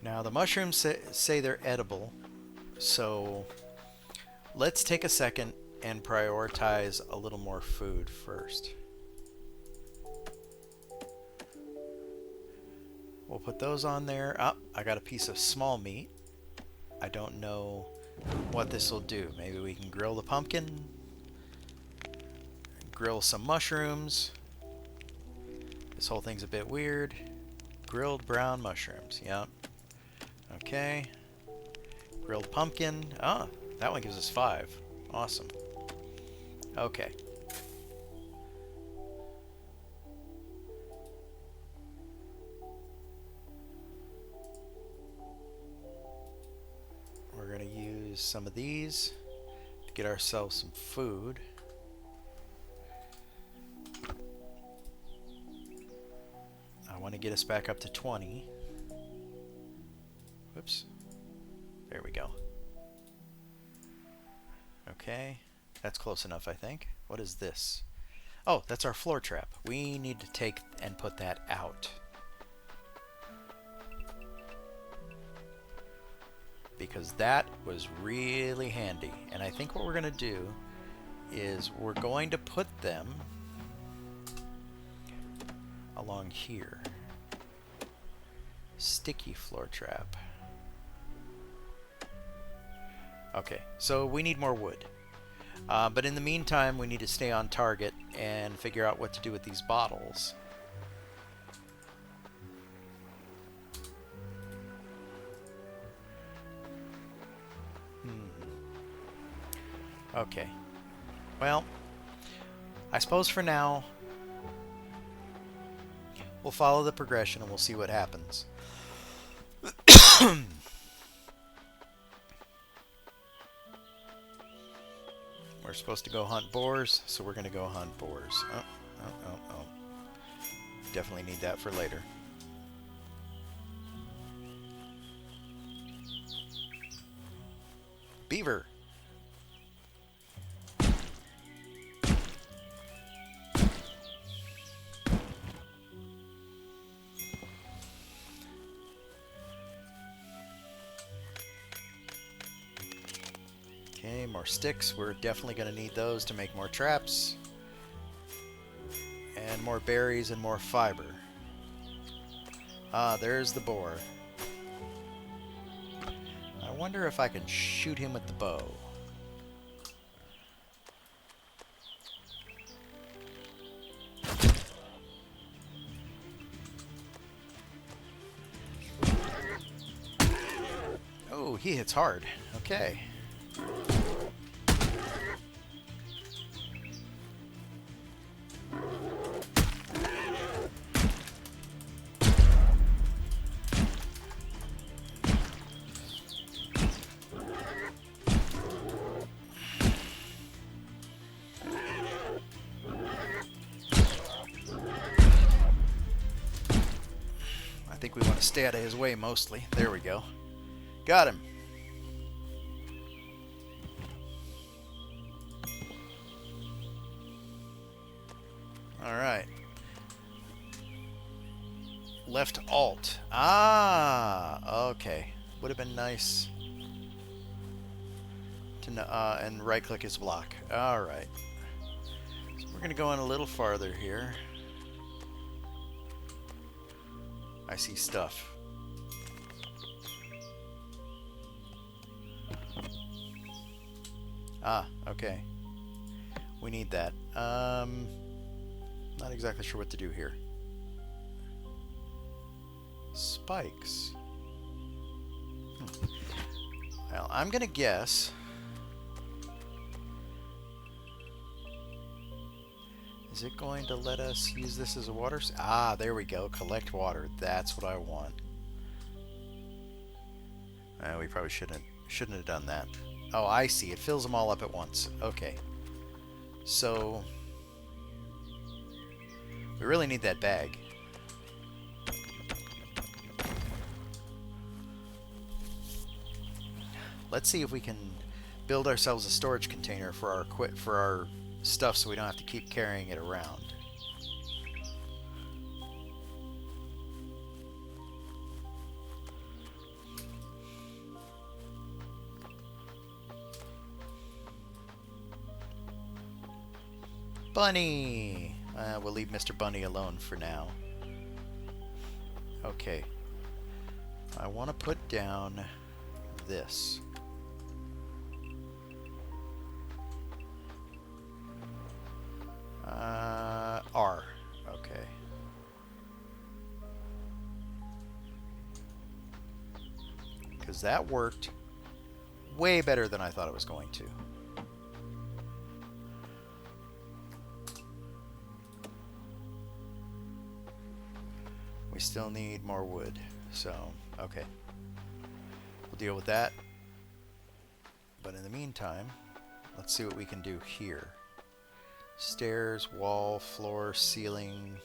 Now the mushrooms say they're edible, so let's take a second and prioritize a little more food first. We'll put those on there. Oh, I got a piece of small meat. I don't know what this will do. Maybe we can grill the pumpkin, grill some mushrooms. This whole thing's a bit weird. Grilled brown mushrooms. Yep. Okay. Grilled pumpkin. Ah, that one gives us 5. Awesome. Okay. We're going to use some of these to get ourselves some food. I want to get us back up to 20. Whoops. There we go. Okay. That's close enough, I think. What is this? Oh, that's our floor trap. We need to take and put that out. Because that was really handy. And I think what we're going to do is we're going to put them along here. Sticky floor trap. Okay, so we need more wood. But in the meantime, we need to stay on target and figure out what to do with these bottles. Okay. Well, I suppose for now, we'll follow the progression and we'll see what happens. We're supposed to go hunt boars, so we're going to go hunt boars. Oh. Definitely need that for later. Beaver! Okay, more sticks. We're definitely going to need those to make more traps. And more berries and more fiber. Ah, there's the boar. I wonder if I can shoot him with the bow. Oh, he hits hard. Okay. I think we want to stay out of his way mostly. There we go. Got him. Alright. Left alt. Ah, okay. Would have been nice to and right click his block. Alright. So we're going to go in a little farther here. I see stuff. Ah, okay. We need that. Not exactly sure what to do here. Spikes. Well, I'm gonna guess. Is it going to let us use this as a water? Ah, there we go. Collect water. That's what I want. We probably shouldn't have done that. Oh, I see. It fills them all up at once. Okay. So we really need that bag. Let's see if we can build ourselves a storage container for our stuff so we don't have to keep carrying it around. Bunny! We'll leave Mr. Bunny alone for now. Okay. I want to put down this? R. Okay. Because that worked way better than I thought it was going to. We still need more wood, so okay. We'll deal with that. But in the meantime, let's see what we can do here. Stairs, wall, floor, ceiling.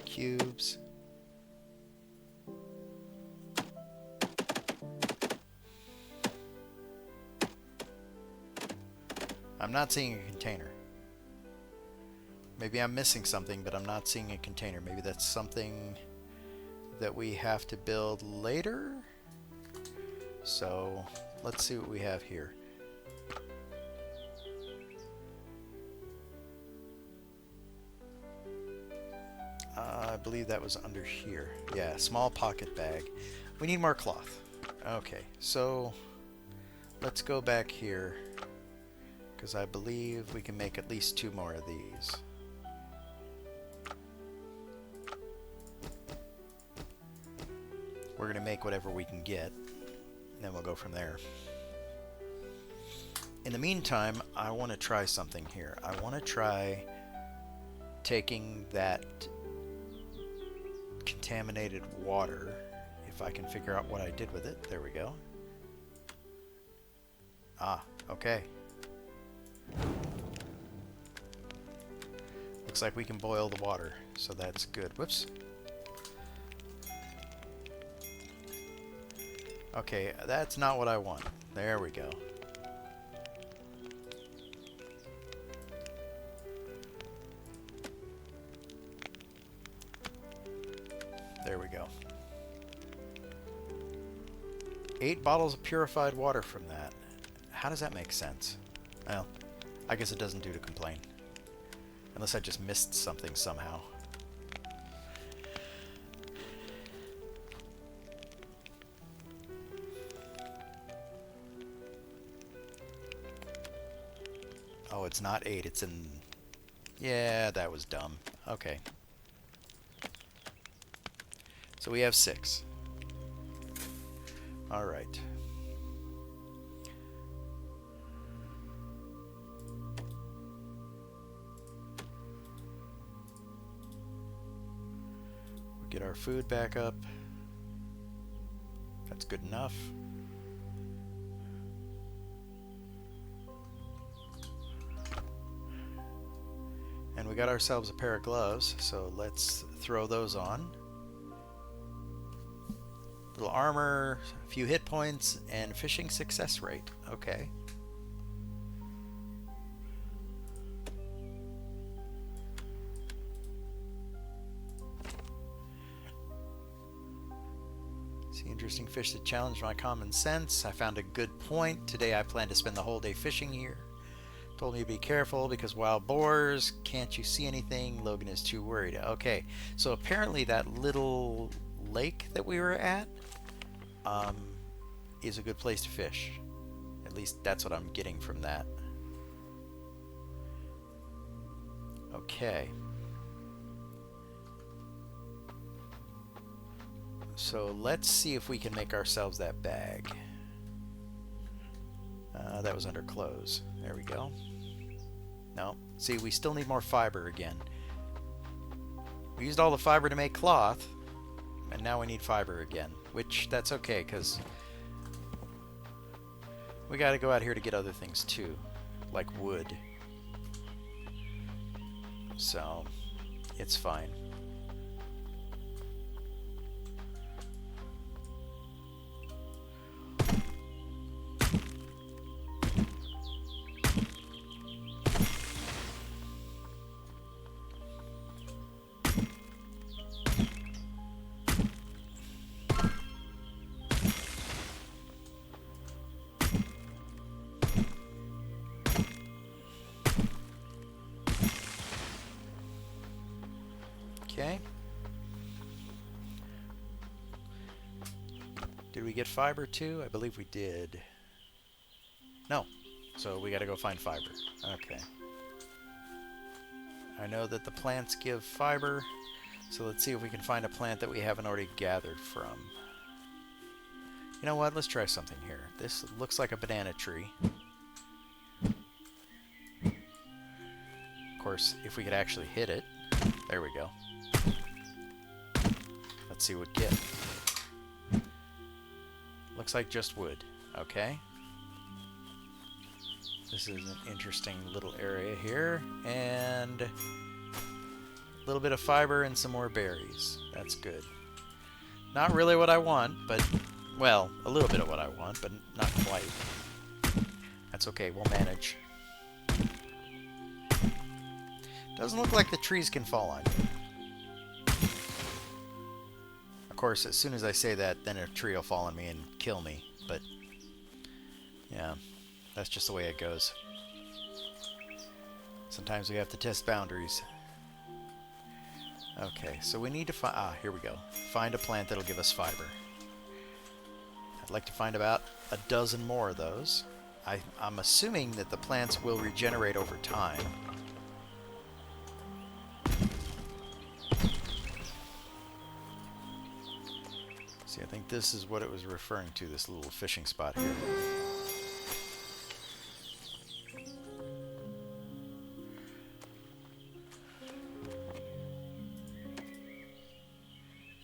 Cubes. I'm not seeing a container. Maybe I'm missing something, but I'm not seeing a container. Maybe that's something that we have to build later. So let's see what we have here. I believe that was under here. Yeah, small pocket bag. We need more cloth. Okay, so let's go back here, because I believe we can make at least 2 more of these. We're going to make whatever we can get, and then we'll go from there. In the meantime, I want to try something here. I want to try taking that contaminated water, if I can figure out what I did with it. There we go. Ah, okay. Looks like we can boil the water, so that's good. Whoops. Okay, that's not what I want. There we go. There we go. 8 bottles of purified water from that. How does that make sense? Well, I guess it doesn't do to complain. Unless I just missed something somehow. Oh, it's not 8, it's in... Yeah, that was dumb. Okay. So we have 6. All right. We'll get our food back up. That's good enough. And we got ourselves a pair of gloves, so let's throw those on. Little armor, a few hit points, and fishing success rate. Okay. See interesting fish that challenge my common sense. I found a good point. Today I plan to spend the whole day fishing here. Told me to be careful because wild boars. Can't you see anything? Logan is too worried. Okay, so apparently that little lake that we were at is a good place to fish. At least that's what I'm getting from that. Okay. So let's see if we can make ourselves that bag. That was under clothes. There we go. No. See, we still need more fiber again. We used all the fiber to make cloth, and now we need fiber again. Which, that's okay, because we gotta go out here to get other things too, like wood. So, it's fine. Did we get fiber too? I believe we did. No. So we gotta go find fiber. Okay. I know that the plants give fiber, so let's see if we can find a plant that we haven't already gathered from. You know what? Let's try something here. This looks like a banana tree. Of course, if we could actually hit it. There we go. Let's see what we get. Looks like just wood. Okay. This is an interesting little area here. And a little bit of fiber and some more berries. That's good. Not really what I want, but, well, a little bit of what I want, but not quite. That's okay, we'll manage. Doesn't look like the trees can fall on you. Of course, as soon as I say that, then a tree will fall on me and kill me. But, yeah, that's just the way it goes. Sometimes we have to test boundaries. Okay, so we need to find... Ah, here we go. Find a plant that'll give us fiber. I'd like to find about a dozen more of those. I'm assuming that the plants will regenerate over time. See, I think this is what it was referring to, this little fishing spot here.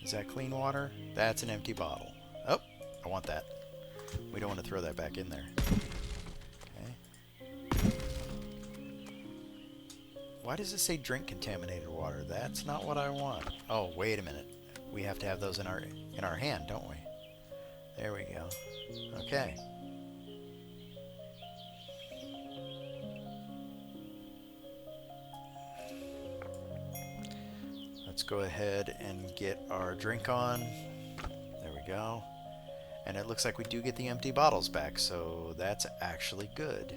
Is that clean water? That's an empty bottle. Oh, I want that. We don't want to throw that back in there. Okay. Why does it say drink contaminated water? That's not what I want. Oh, wait a minute. We have to have those in our hand, don't we? There we go. Okay. Let's go ahead and get our drink on. There we go. And it looks like we do get the empty bottles back, so that's actually good.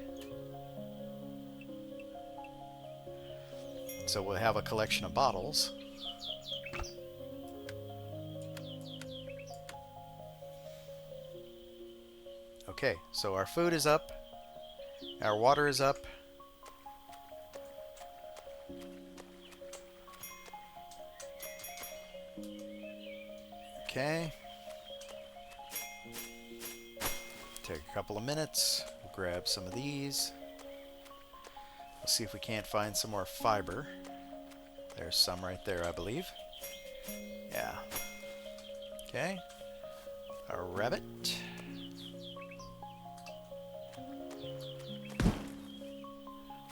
So we'll have a collection of bottles. Okay, so our food is up. Our water is up. Okay. Take a couple of minutes. We'll grab some of these. We'll see if we can't find some more fiber. There's some right there, I believe. Yeah. Okay. A rabbit.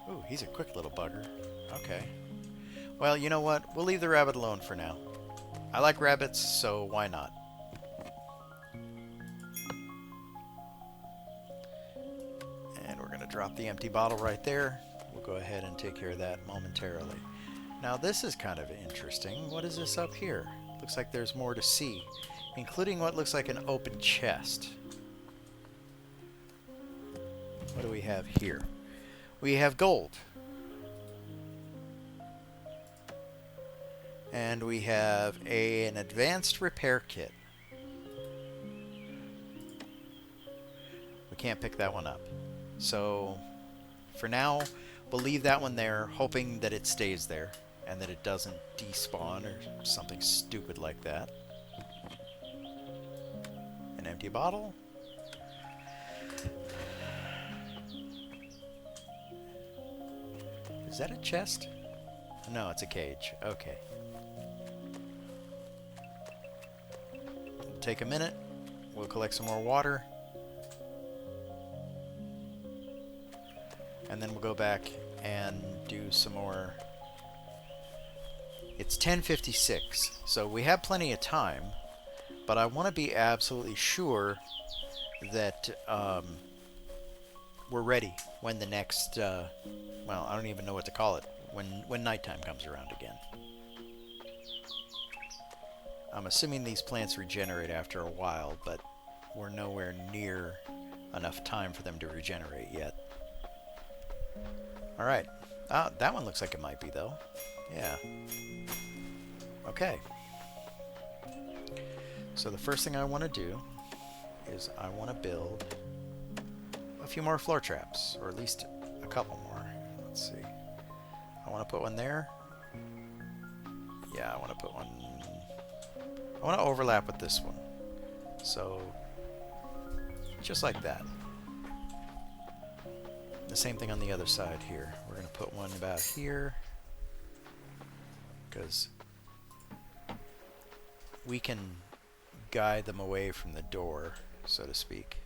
Ooh, he's a quick little bugger. Okay. Well, you know what? We'll leave the rabbit alone for now. I like rabbits, so why not? And we're going to drop the empty bottle right there. We'll go ahead and take care of that momentarily. Now this is kind of interesting. What is this up here? Looks like there's more to see, including what looks like an open chest. What do we have here? We have gold. And we have an advanced repair kit. We can't pick that one up. So, for now, we'll leave that one there, hoping that it stays there and that it doesn't despawn or something stupid like that. An empty bottle. Is that a chest? No, it's a cage. Okay. We'll take a minute. We'll collect some more water. And then we'll go back and do some more. It's 10:56, so we have plenty of time, but I want to be absolutely sure that we're ready when the next, well, I don't even know what to call it, when nighttime comes around again. I'm assuming these plants regenerate after a while, but we're nowhere near enough time for them to regenerate yet. Alright. That one looks like it might be, though. Yeah. Okay. So the first thing I want to do is I want to build a few more floor traps, or at least a couple more. Let's see. I want to put one there. Yeah, I want to put one... I want to overlap with this one. So, just like that. The same thing on the other side here. We're going to put one about here, because we can guide them away from the door, so to speak.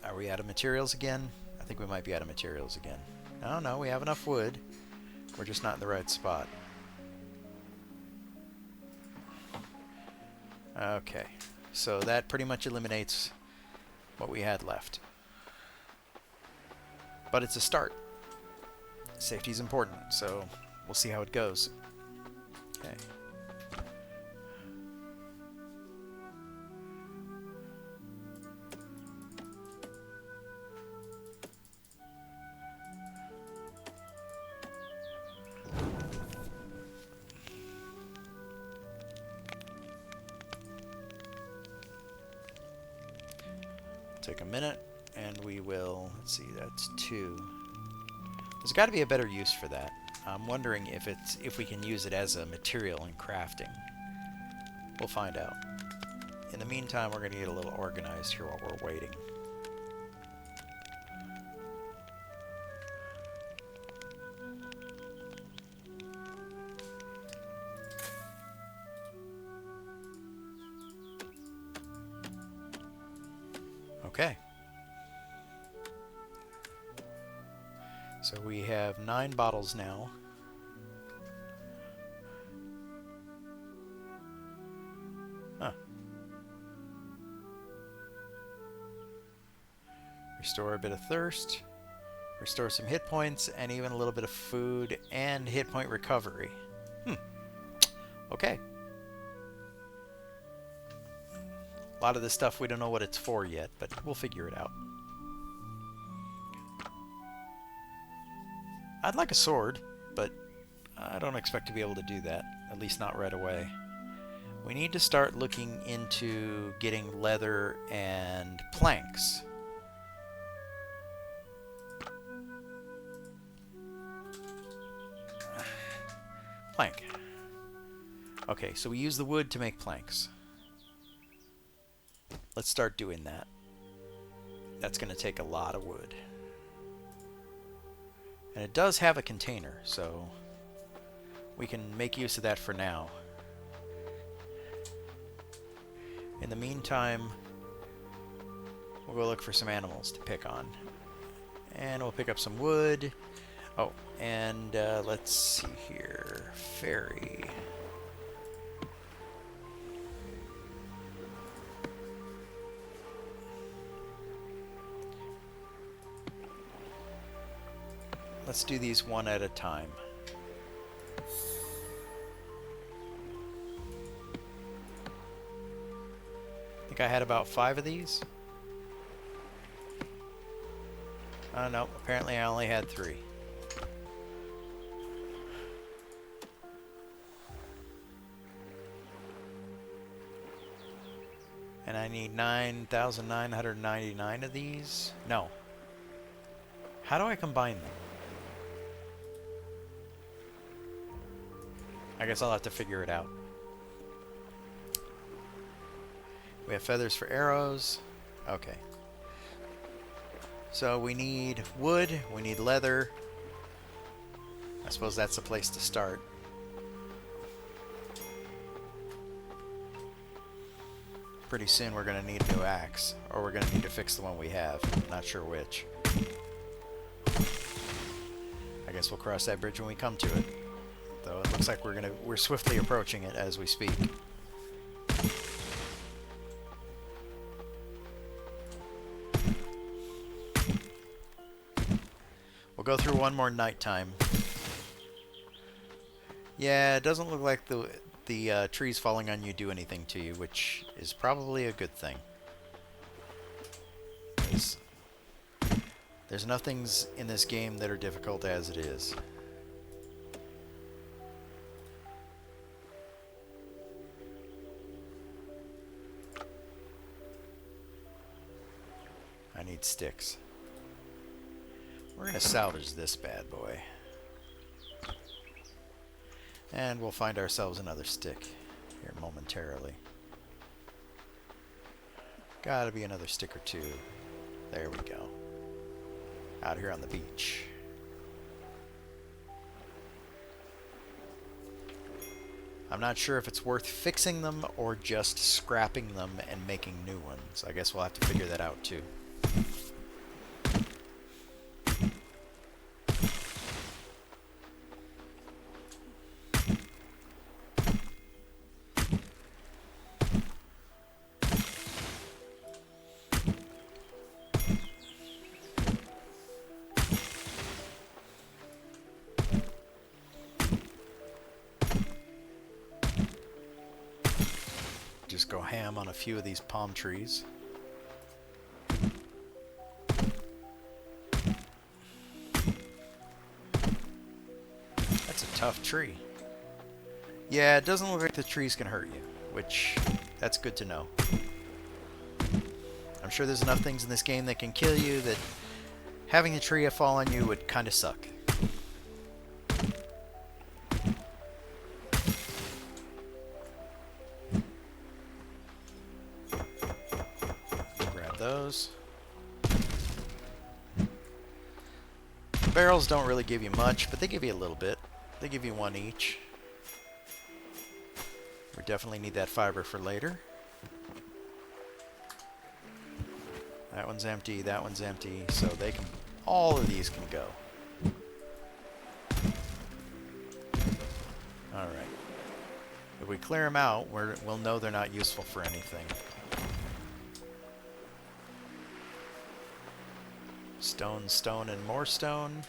Are we out of materials again? I think we might be out of materials again. Oh no, we have enough wood. We're just not in the right spot. Okay, so that pretty much eliminates what we had left. But it's a start. Safety is important, so we'll see how it goes. Okay. Take a minute, and we will, let's see, that's 2. There's got to be a better use for that. I'm wondering if we can use it as a material in crafting. We'll find out. In the meantime, we're going to get a little organized here while we're waiting. Okay. So we have 9 bottles now. Huh. Restore a bit of thirst. Restore some hit points and even a little bit of food and hit point recovery. Okay. A lot of this stuff we don't know what it's for yet, but we'll figure it out. I'd like a sword, but I don't expect to be able to do that, at least not right away. We need to start looking into getting leather and planks. Plank. Okay, so we use the wood to make planks. Let's start doing that. That's going to take a lot of wood. And it does have a container, so we can make use of that for now. In the meantime, we'll go look for some animals to pick on. And we'll pick up some wood. Oh, and let's see here. Ferry. Let's do these one at a time. I think I had about 5 of these. No, apparently I only had 3. And I need 9,999 of these? No. How do I combine them? I guess I'll have to figure it out. We have feathers for arrows. Okay. So we need wood, we need leather. I suppose that's the place to start. Pretty soon we're going to need a new axe, or we're going to need to fix the one we have. Not sure which. I guess we'll cross that bridge when we come to it. Though it looks like we're swiftly approaching it as we speak. We'll go through one more nighttime. Yeah, it doesn't look like the trees falling on you do anything to you, which is probably a good thing. There's enough things in this game that are difficult as it is. need sticks. We're going to salvage this bad boy. And we'll find ourselves another stick here momentarily. Gotta be another stick or two. There we go. Out here on the beach. I'm not sure if it's worth fixing them or just scrapping them and making new ones. I guess we'll have to figure that out too. Just go ham on a few of these palm trees. That's a tough tree. Yeah, it doesn't look like the trees can hurt you, which, that's good to know. I'm sure there's enough things in this game that can kill you that having the tree fall on you would kind of suck. Those. Barrels don't really give you much, but they give you a little bit. They give you one each. We definitely need that fiber for later. That one's empty, that one's empty, so they can, all of these can go. Alright. If we clear them out, we'll know they're not useful for anything. Stone, stone, and more stone.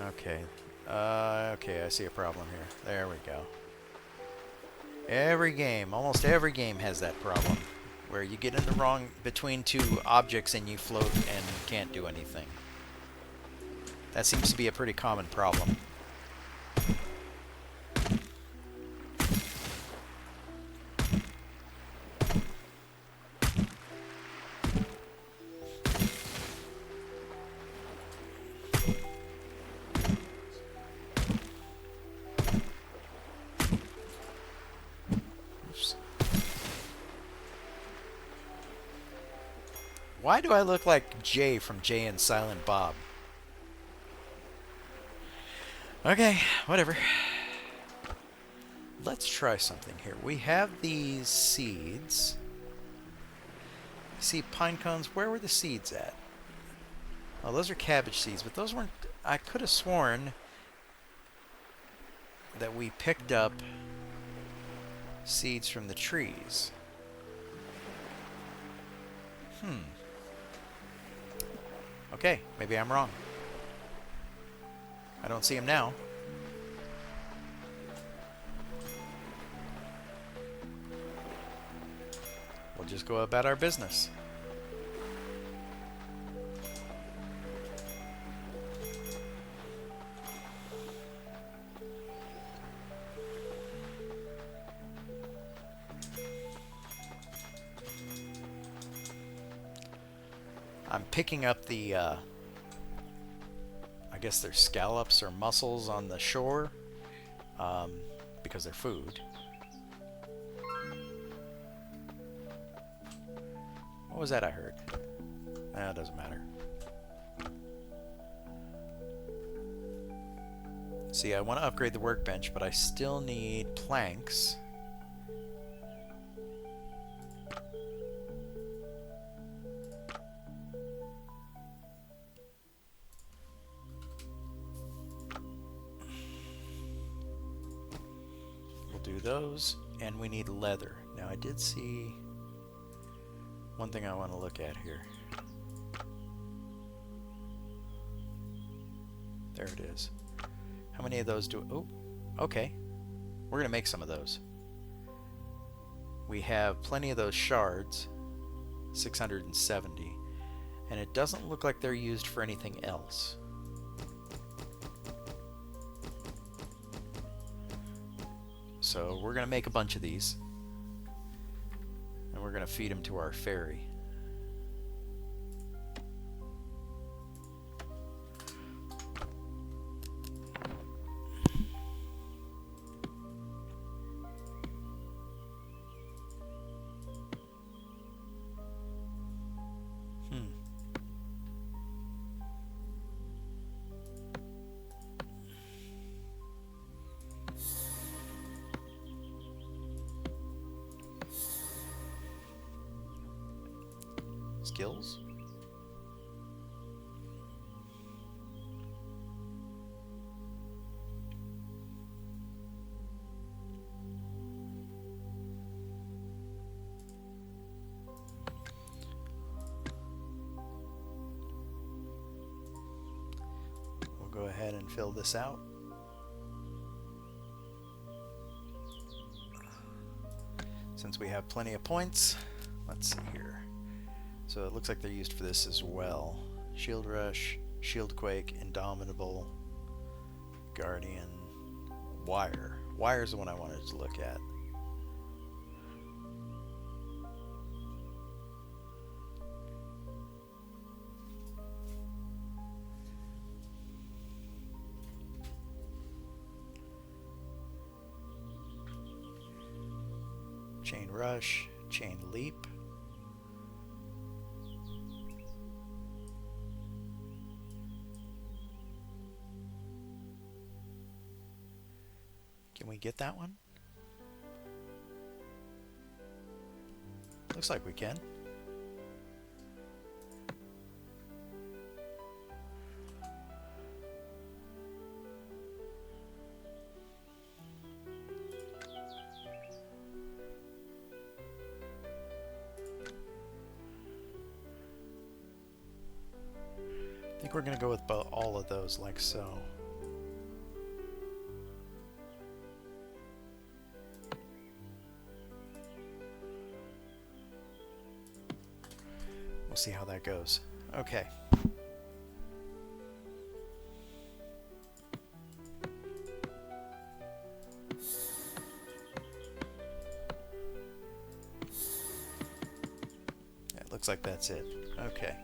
Okay. Okay, I see a problem here. There we go. Every game, almost every game has that problem. Where you get in the wrong between two objects and you float and can't do anything. That seems to be a pretty common problem. Why do I look like Jay from Jay and Silent Bob? Okay, whatever. Let's try something here. We have these seeds. See pine cones. Where were the seeds at? Oh, those are cabbage seeds, but those weren't... I could have sworn that we picked up seeds from the trees. Okay, maybe I'm wrong. I don't see him now. We'll just go about our business. I'm picking up the, I guess they're scallops or mussels on the shore, because they're food. What was that I heard? It doesn't matter. See, I want to upgrade the workbench, but I still need planks. Do those, and we need leather. Now I did see one thing I want to look at here. There it is. How many of those do... Oh, okay. We're gonna make some of those. We have plenty of those shards, 670, and it doesn't look like they're used for anything else. So we're going to make a bunch of these, and we're going to feed them to our fairy. skills. We'll go ahead and fill this out. Since we have plenty of points, let's see here. So it looks like they're used for this as well. Shield Rush, Shield Quake, Indomitable, Guardian, Wire. Wire's the one I wanted to look at. Chain Rush, Chain Leap. Can we get that one? Looks like we can. I think we're going to go with all of those like so. We'll see how that goes. Okay. It looks like that's it. Okay.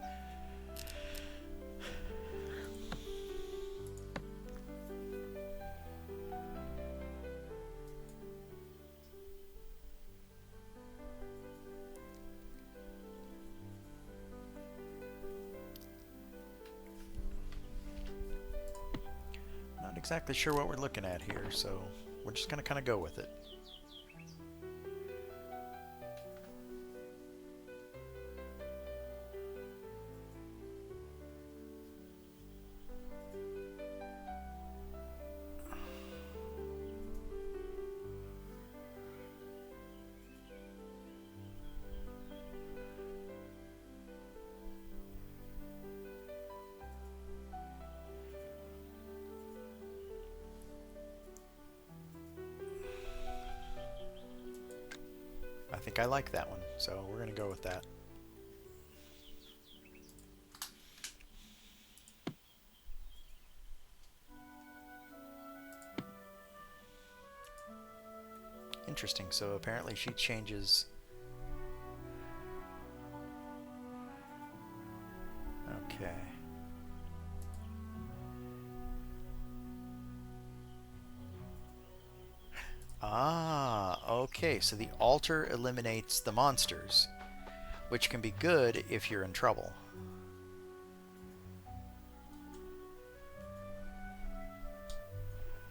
Not exactly sure what we're looking at here, so we're just going to kind of go with it. I think I like that one, so we're going to go with that. Interesting, so apparently she changes. Okay. Ah, okay, so the altar eliminates the monsters, which can be good if you're in trouble.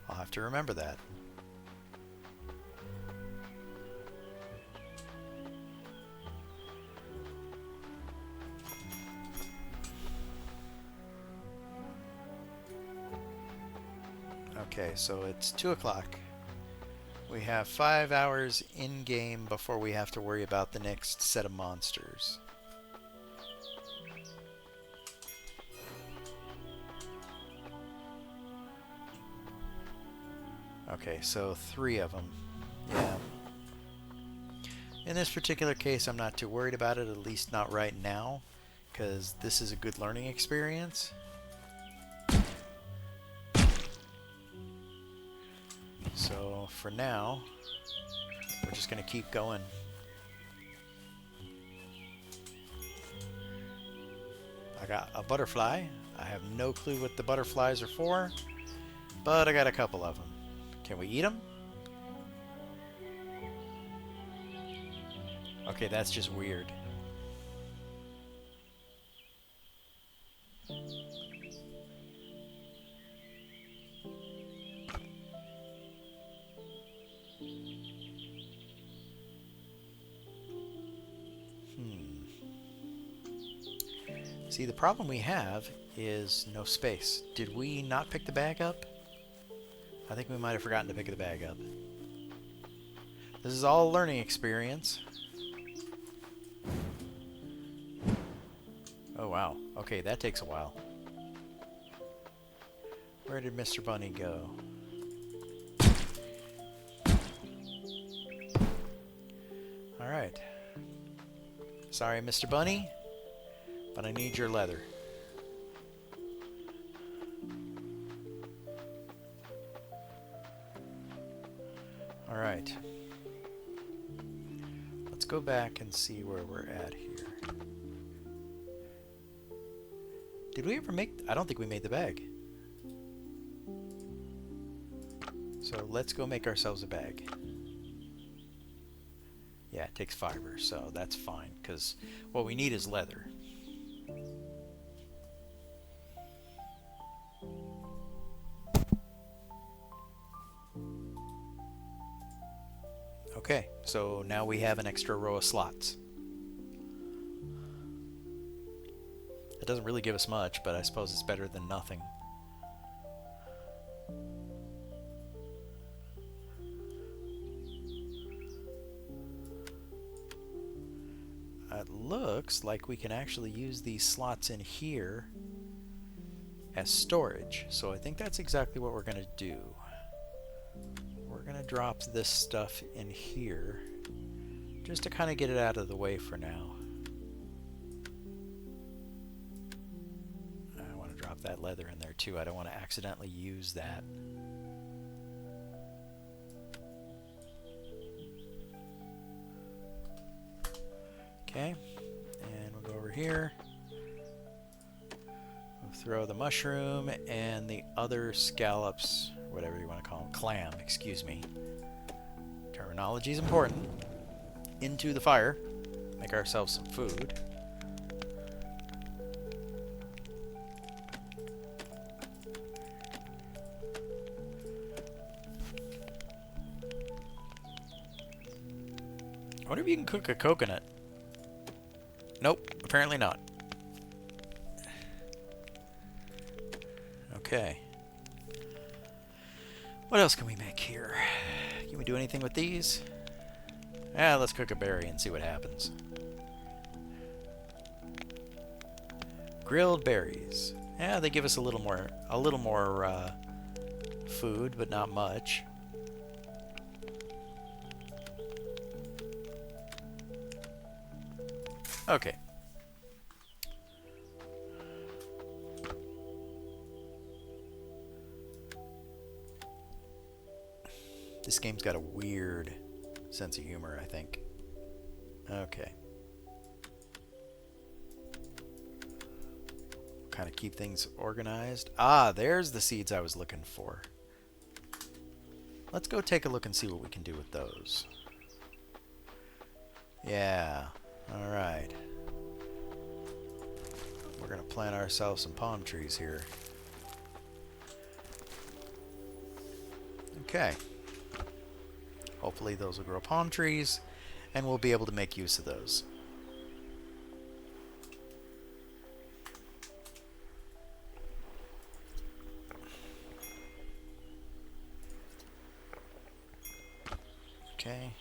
I'll have to remember that. Okay, so it's 2 o'clock. We have 5 hours in-game before we have to worry about the next set of monsters. Okay, so 3 of them. Yeah. In this particular case, I'm not too worried about it, at least not right now, because this is a good learning experience. So for now, we're just going to keep going. I got a butterfly. I have no clue what the butterflies are for, but I got a couple of them. Can we eat them? Okay, that's just weird. See, the problem we have is no space. Did we not pick the bag up? I think we might have forgotten to pick the bag up. This is all a learning experience. Oh wow. Okay, that takes a while. Where did Mr. Bunny go? Alright. Sorry, Mr. Bunny, but I need your leather. Alright. Let's go back and see where we're at here. Did we ever make... I don't think we made the bag. So let's go make ourselves a bag. Yeah, it takes fiber, so that's fine, because what we need is leather. Okay, so now we have an extra row of slots. It doesn't really give us much, but I suppose it's better than nothing. It looks like we can actually use these slots in here as storage, so I think that's exactly what we're going to do. We're going to drop this stuff in here just to kind of get it out of the way for now. I want to drop that leather in there too. I don't want to accidentally use that. Okay, and we'll go over here. We'll throw the mushroom and the other scallops, whatever you want to call them, clam, excuse me. Terminology is important. Into the fire. Make ourselves some food. I wonder if you can cook a coconut. Nope, apparently not. Okay. What else can we make here? Can we do anything with these? Let's cook a berry and see what happens. Grilled berries. Yeah, they give us a little more food, but not much. Okay. This game's got a weird sense of humor, I think. Okay. Kind of keep things organized. Ah, there's the seeds I was looking for. Let's go take a look and see what we can do with those. Yeah. Alright. We're going to plant ourselves some palm trees here. Okay. Hopefully those will grow palm trees, and we'll be able to make use of those. Okay.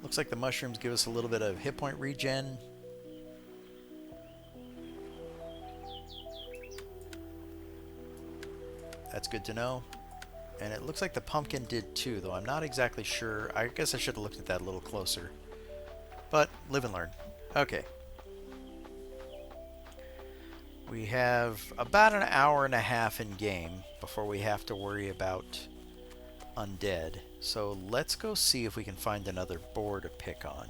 Looks like the mushrooms give us a little bit of hit point regen. That's good to know. And it looks like the pumpkin did too, though I'm not exactly sure. I guess I should have looked at that a little closer. But live and learn. Okay. We have about an hour and a half in game before we have to worry about undead. So let's go see if we can find another boar to pick on.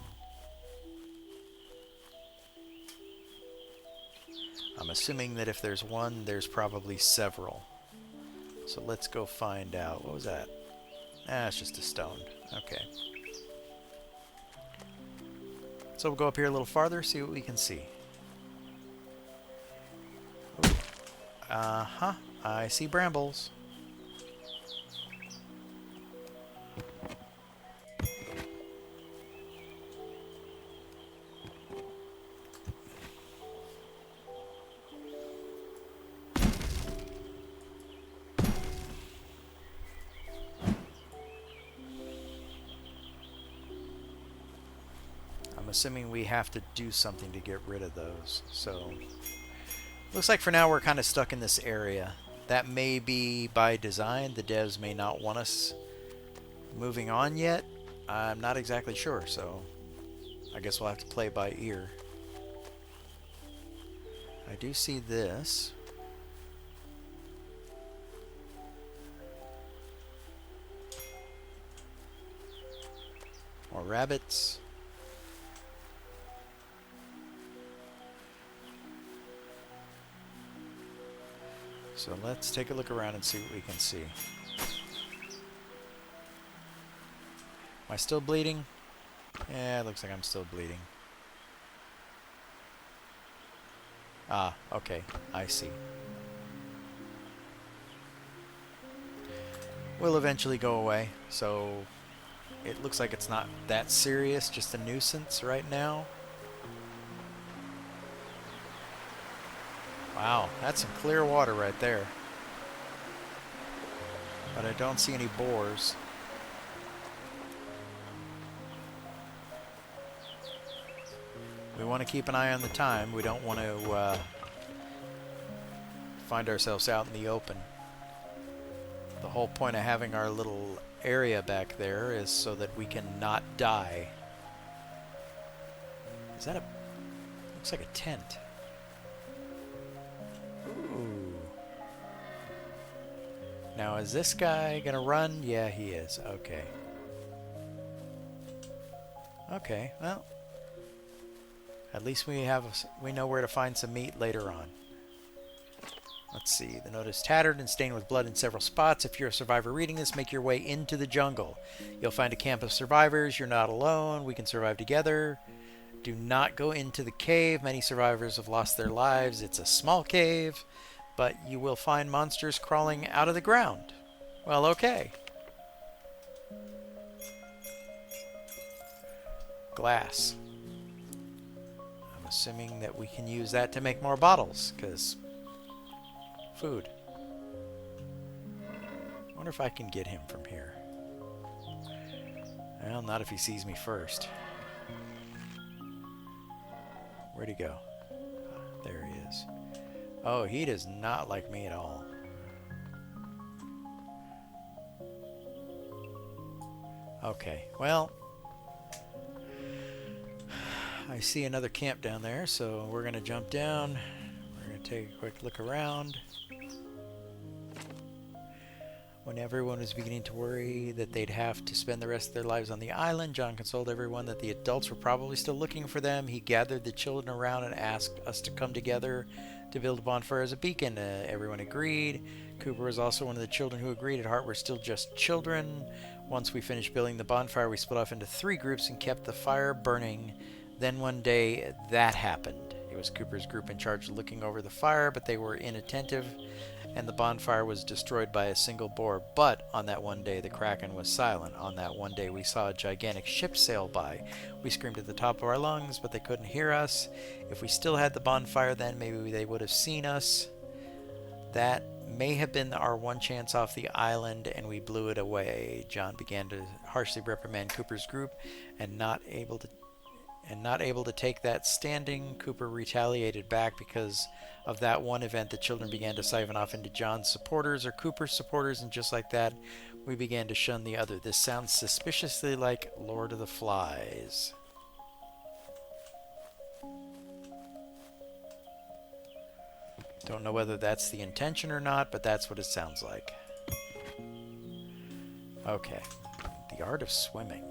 I'm assuming that if there's one, there's probably several. So let's go find out. What was that? Ah, it's just a stone. Okay. So we'll go up here a little farther, see what we can see. Ooh. Uh-huh. I see brambles. I'm assuming we have to do something to get rid of those. So, looks like for now we're kind of stuck in this area. That may be by design. The devs may not want us moving on yet. I'm not exactly sure, so I guess we'll have to play by ear. I do see this. More rabbits. So let's take a look around and see what we can see. Am I still bleeding? Yeah, it looks like I'm still bleeding. Ah, okay. I see. Will eventually go away, so it looks like it's not that serious, just a nuisance right now. Wow, that's some clear water right there. But I don't see any boars. We want to keep an eye on the time. We don't want to find ourselves out in the open. The whole point of having our little area back there is so that we can not die. Is that a... looks like a tent. Ooh. Now, is this guy gonna run? Yeah, he is. Okay. Okay, well... at least we know where to find some meat later on. Let's see. The note is tattered and stained with blood in several spots. If you're a survivor reading this, make your way into the jungle. You'll find a camp of survivors. You're not alone. We can survive together. Do not go into the cave. Many survivors have lost their lives. It's a small cave, but you will find monsters crawling out of the ground. Well, okay. Glass. I'm assuming that we can use that to make more bottles, because food. I wonder if I can get him from here. Well, not if he sees me first. Where'd he go? There he is. Oh, he does not like me at all. Okay, well, I see another camp down there, so we're going to jump down. We're going to take a quick look around. When everyone was beginning to worry that they'd have to spend the rest of their lives on the island, John consoled everyone that the adults were probably still looking for them. He gathered the children around and asked us to come together to build a bonfire as a beacon. Everyone agreed. Cooper was also one of the children who agreed. At heart, we're still just children. Once we finished building the bonfire, we split off into 3 groups and kept the fire burning. Then one day, that happened. It was Cooper's group in charge of looking over the fire, but they were inattentive, and the bonfire was destroyed by a single boar. But on that one day, the Kraken was silent. On that one day, we saw a gigantic ship sail by. We screamed at the top of our lungs, but they couldn't hear us. If we still had the bonfire then, maybe they would have seen us. That may have been our one chance off the island, and we blew it away. John began to harshly reprimand Cooper's group, and not able to take that standing, Cooper retaliated back. Because of that one event, the children began to siphon off into John's supporters or Cooper's supporters, and just like that, we began to shun the other. This sounds suspiciously like Lord of the Flies. Don't know whether that's the intention or not, but that's what it sounds like. Okay. The art of swimming.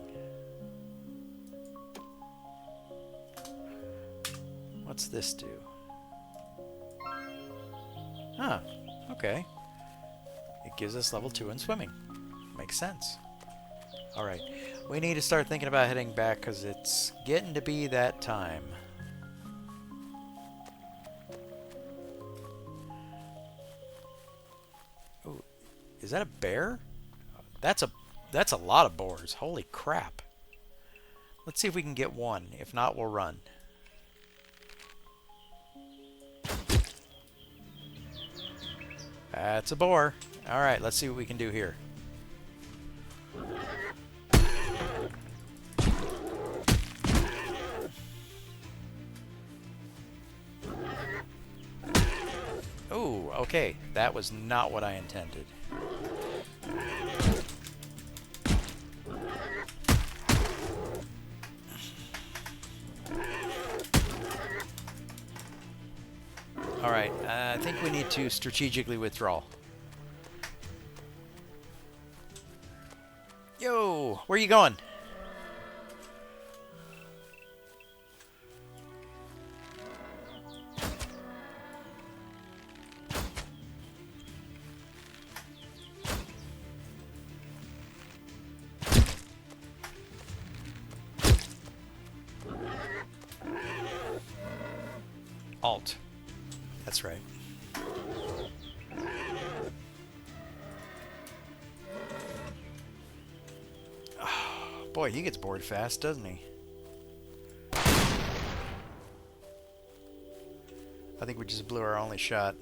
What's this do? Huh. Okay. It gives us level 2 in swimming. Makes sense. Alright, we need to start thinking about heading back because it's getting to be that time. Ooh, is that a bear? That's a lot of boars. Holy crap. Let's see if we can get one. If not, we'll run. That's a boar. Alright, let's see what we can do here. Ooh, okay. That was not what I intended. Alright, I think we need to strategically withdraw. Yo, where you going? Alt. That's right. Oh, boy, he gets bored fast, doesn't he? I think we just blew our only shot.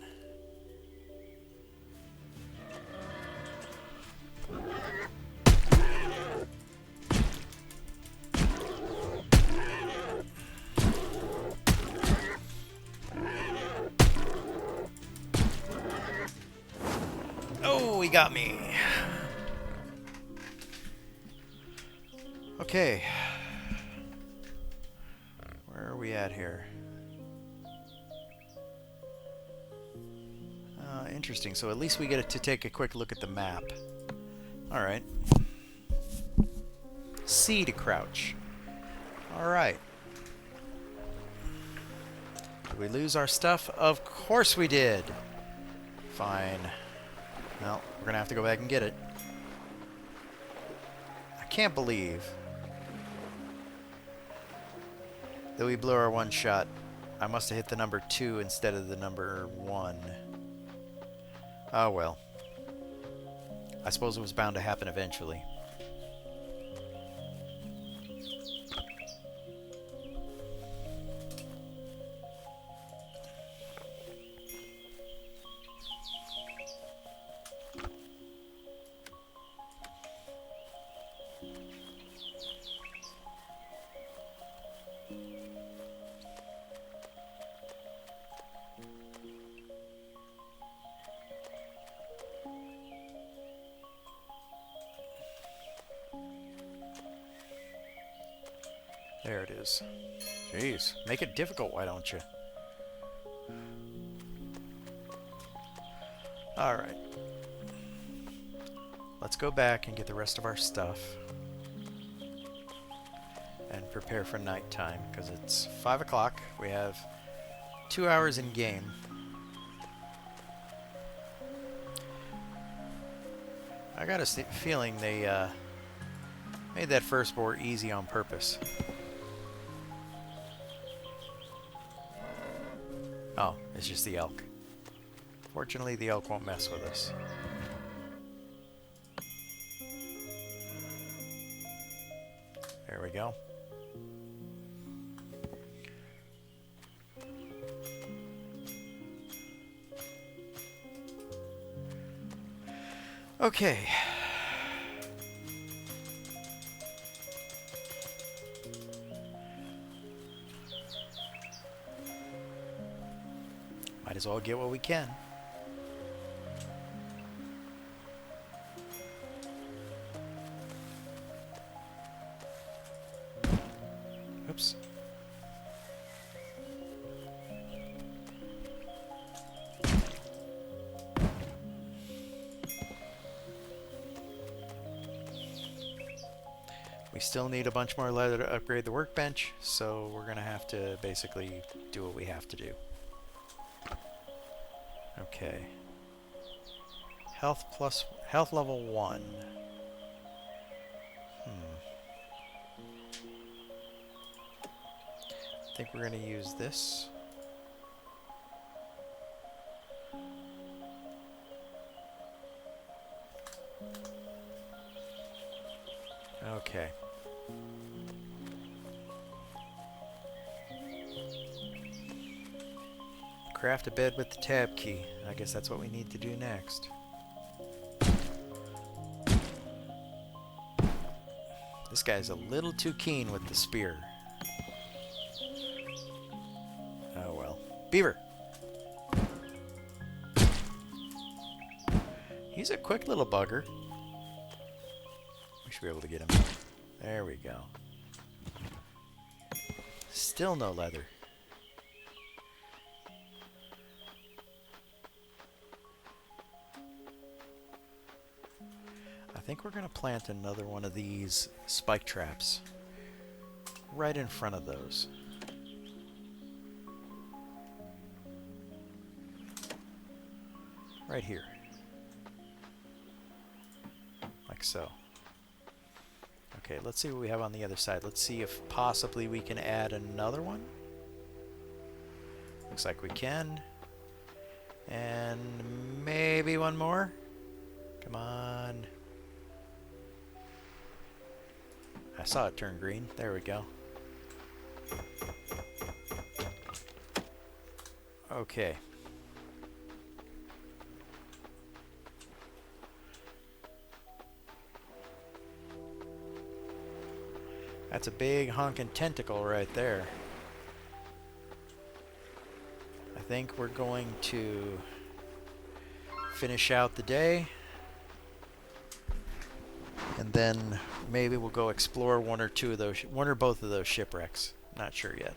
Oh, he got me. Okay. Where are we at here? Interesting. So at least we get to take a quick look at the map. Alright. C to crouch. Alright. Did we lose our stuff? Of course we did. Fine. Well, we're gonna have to go back and get it. I can't believe that we blew our one shot. I must have hit the number 2 instead of the number 1. Oh well. I suppose it was bound to happen eventually. There it is. Jeez, make it difficult, why don't you? Alright. Let's go back and get the rest of our stuff. And prepare for nighttime, because it's 5 o'clock. We have 2 hours in game. I got a feeling they made that first boar easy on purpose. Oh, it's just the elk. Fortunately, the elk won't mess with us. There we go. Okay. Might as well get what we can. Oops. We still need a bunch more leather to upgrade the workbench, so we're gonna have to basically do what we have to do. Okay. Health level 1. think we're going to use this. Okay. Craft a bed with the tab key. I guess that's what we need to do next. This guy's a little too keen with the spear. Oh well. Beaver! He's a quick little bugger. We should be able to get him. There we go. Still no leather. I think we're going to plant another one of these spike traps right in front of those. Right here. Like so. Okay, let's see what we have on the other side. Let's see if possibly we can add another one. Looks like we can. And maybe one more. Come on. I saw it turn green. There we go. Okay. That's a big honking tentacle right there. I think we're going to finish out the day. And then maybe we'll go explore one or both of those shipwrecks. Not sure yet.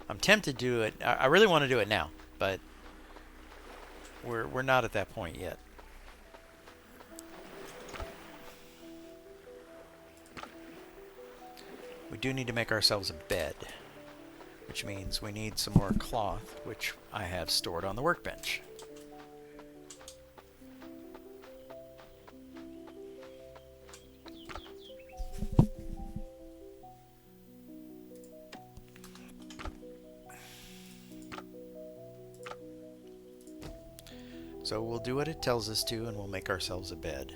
I'm tempted to do it. I really want to do it now, but we're not at that point yet. We do need to make ourselves a bed, which means we need some more cloth, which I have stored on the workbench. So we'll do what it tells us to, and we'll make ourselves a bed.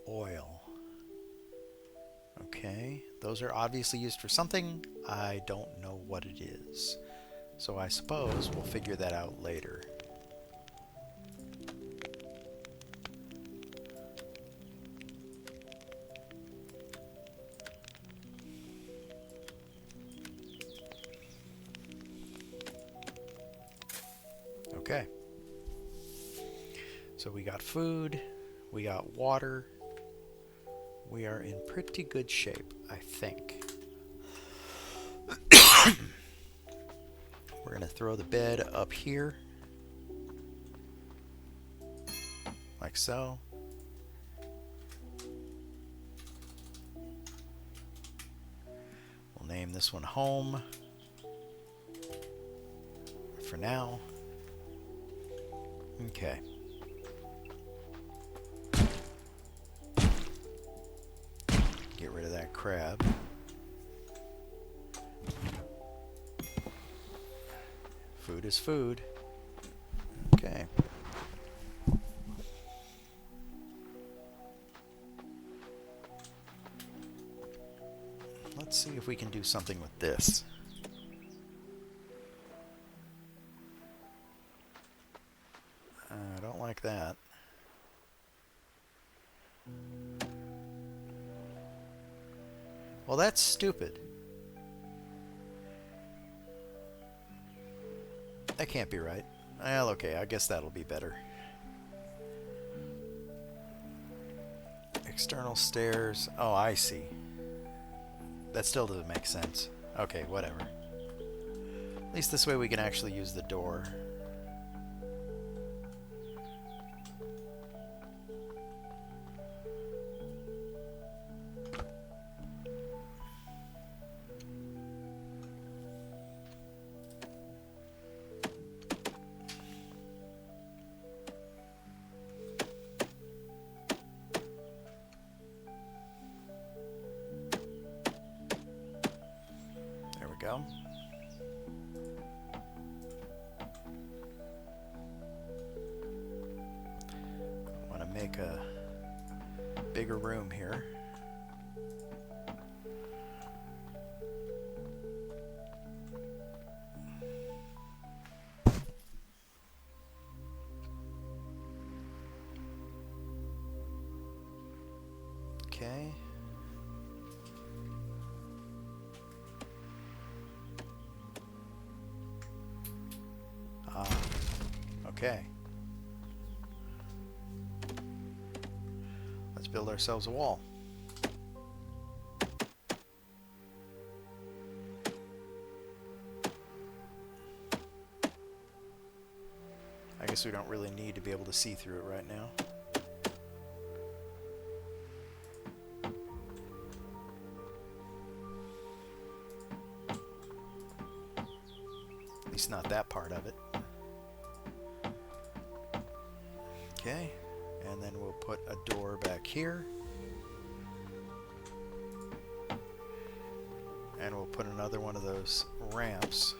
Oil. Okay, those are obviously used for something. I don't know what it is. So I suppose we'll figure that out later. Okay. So we got food, we got water. We are in pretty good shape, I think. We're going to throw the bed up here. Like so. We'll name this one Home. For now. Okay. Get rid of that crab. Food is food. Okay. Let's see if we can do something with this. I don't like that. Well, that's stupid. That can't be right. Well, okay, I guess that'll be better. External stairs. Oh, I see. That still doesn't make sense. Okay, whatever. At least this way we can actually use the door. make a bigger room here. Okay. Okay. Let's build ourselves a wall. I guess we don't really need to be able to see through it right now. At least not that part of it. Okay, and then we'll put a door back here. And we'll put another one of those ramps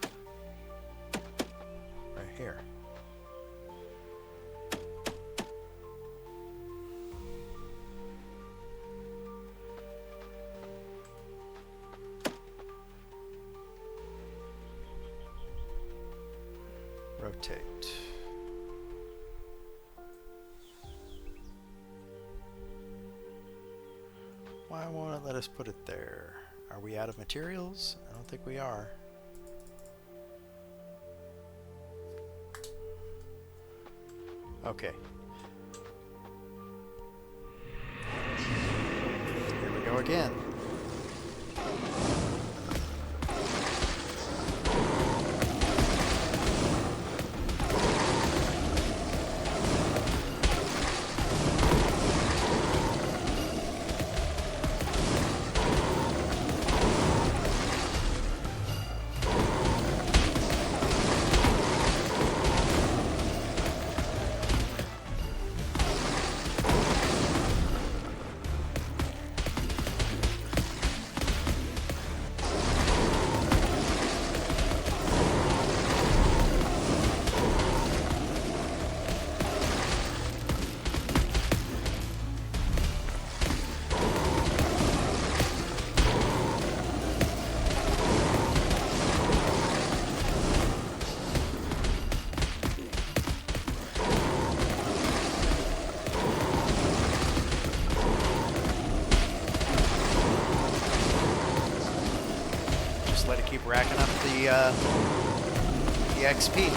right here. Rotate. Why won't it let us put it there? Are we out of materials? I don't think we are. Okay. Here we go again. Let it keep racking up the XP.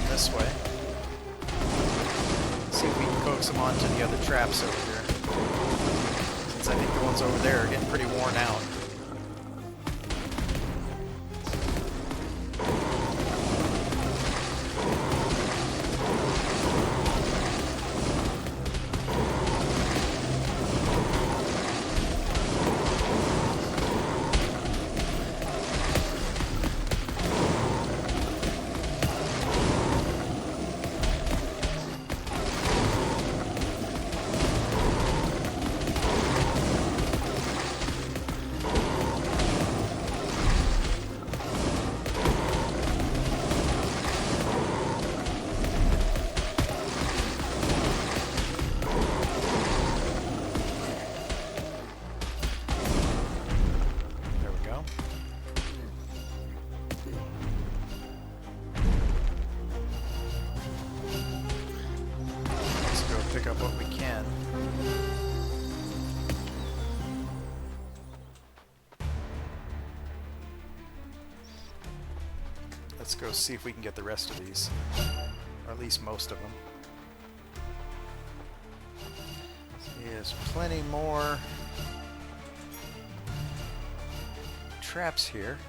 This way. See if we can coax them onto the other traps over here. Since I think the ones over there are getting pretty worn out. Let's go see if we can get the rest of these. Or at least most of them. There's plenty more traps here.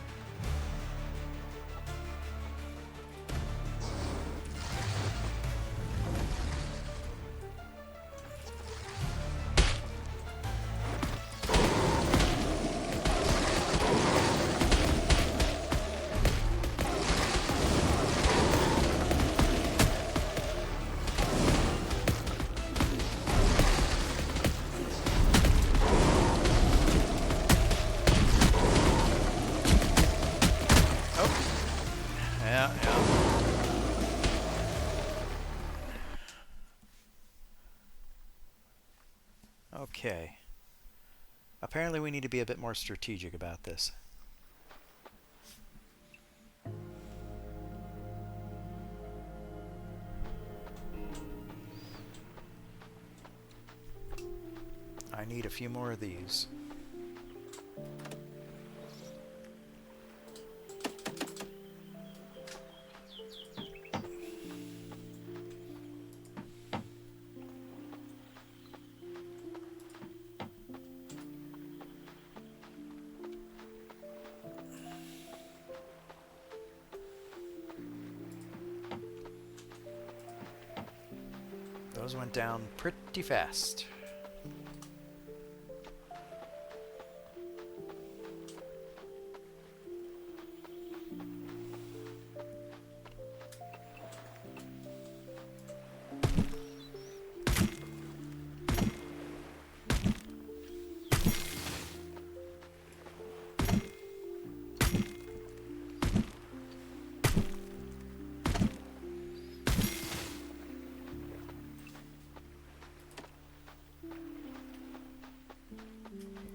Okay. Apparently we need to be a bit more strategic about this. I need a few more of these. Those went down pretty fast.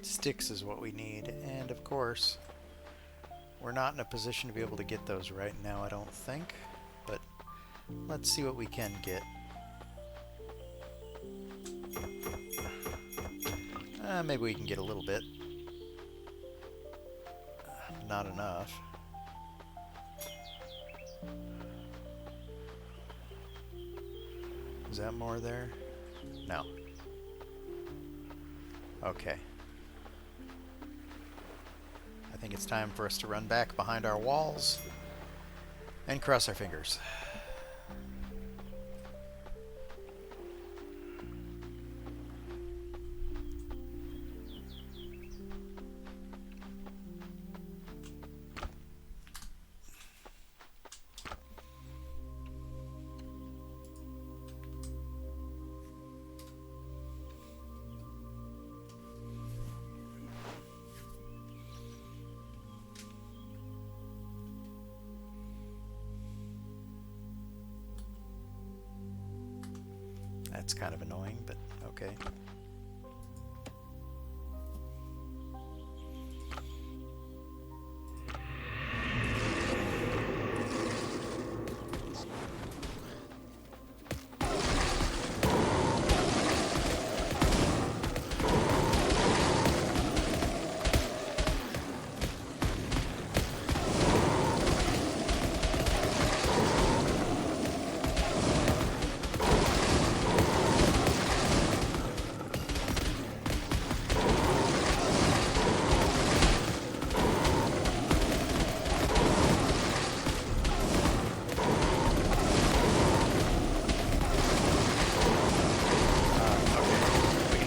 Sticks is what we need, and of course we're not in a position to be able to get those right now, I don't think, but let's see what we can get. Maybe we can get a little bit. Not enough. Is that more there? No. Okay. I think it's time for us to run back behind our walls and cross our fingers. That's kind of annoying, but okay.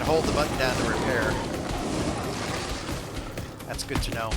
Hold the button down to repair. That's good to know.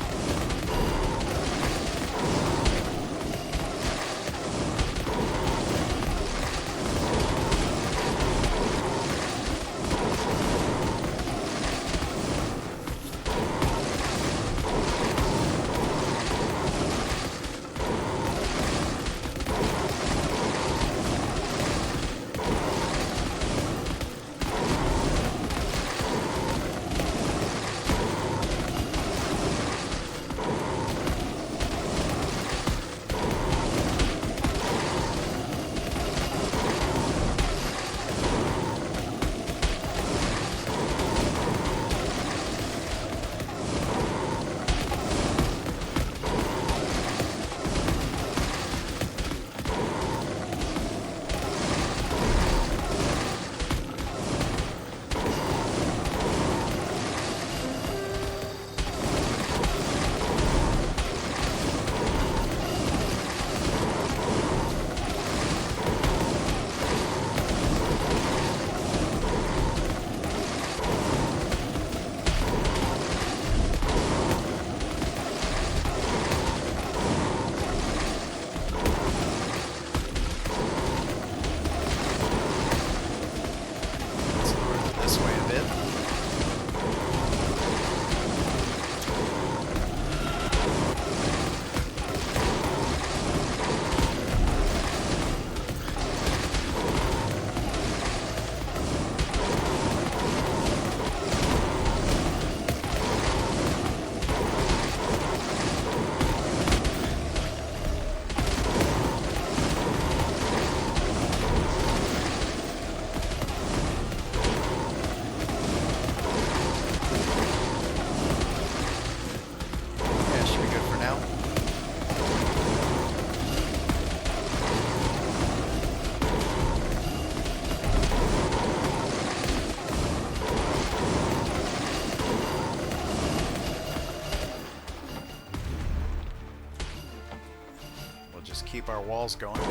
keep our walls going. I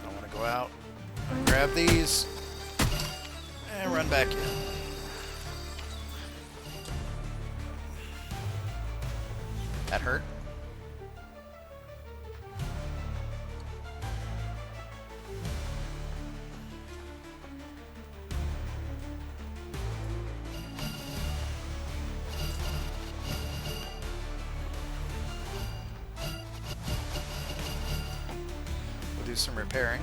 want to go out, grab these, and run back in. That hurt. We'll do some repairing.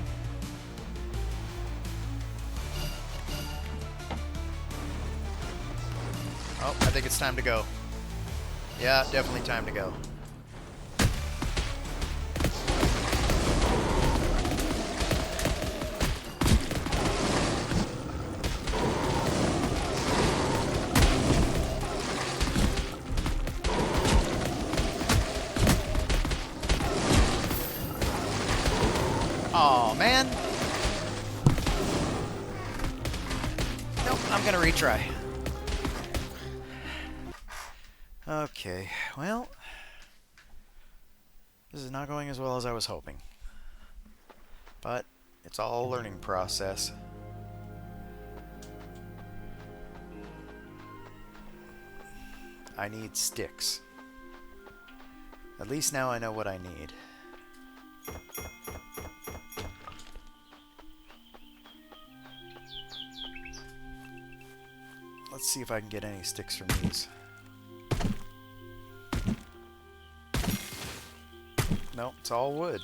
Oh, I think it's time to go. Yeah, definitely time to go. Aw, man. Nope, I'm gonna retry. Okay, well, this is not going as well as I was hoping. But it's all a learning process. I need sticks. At least now I know what I need. Let's see if I can get any sticks from these. Nope, it's all wood.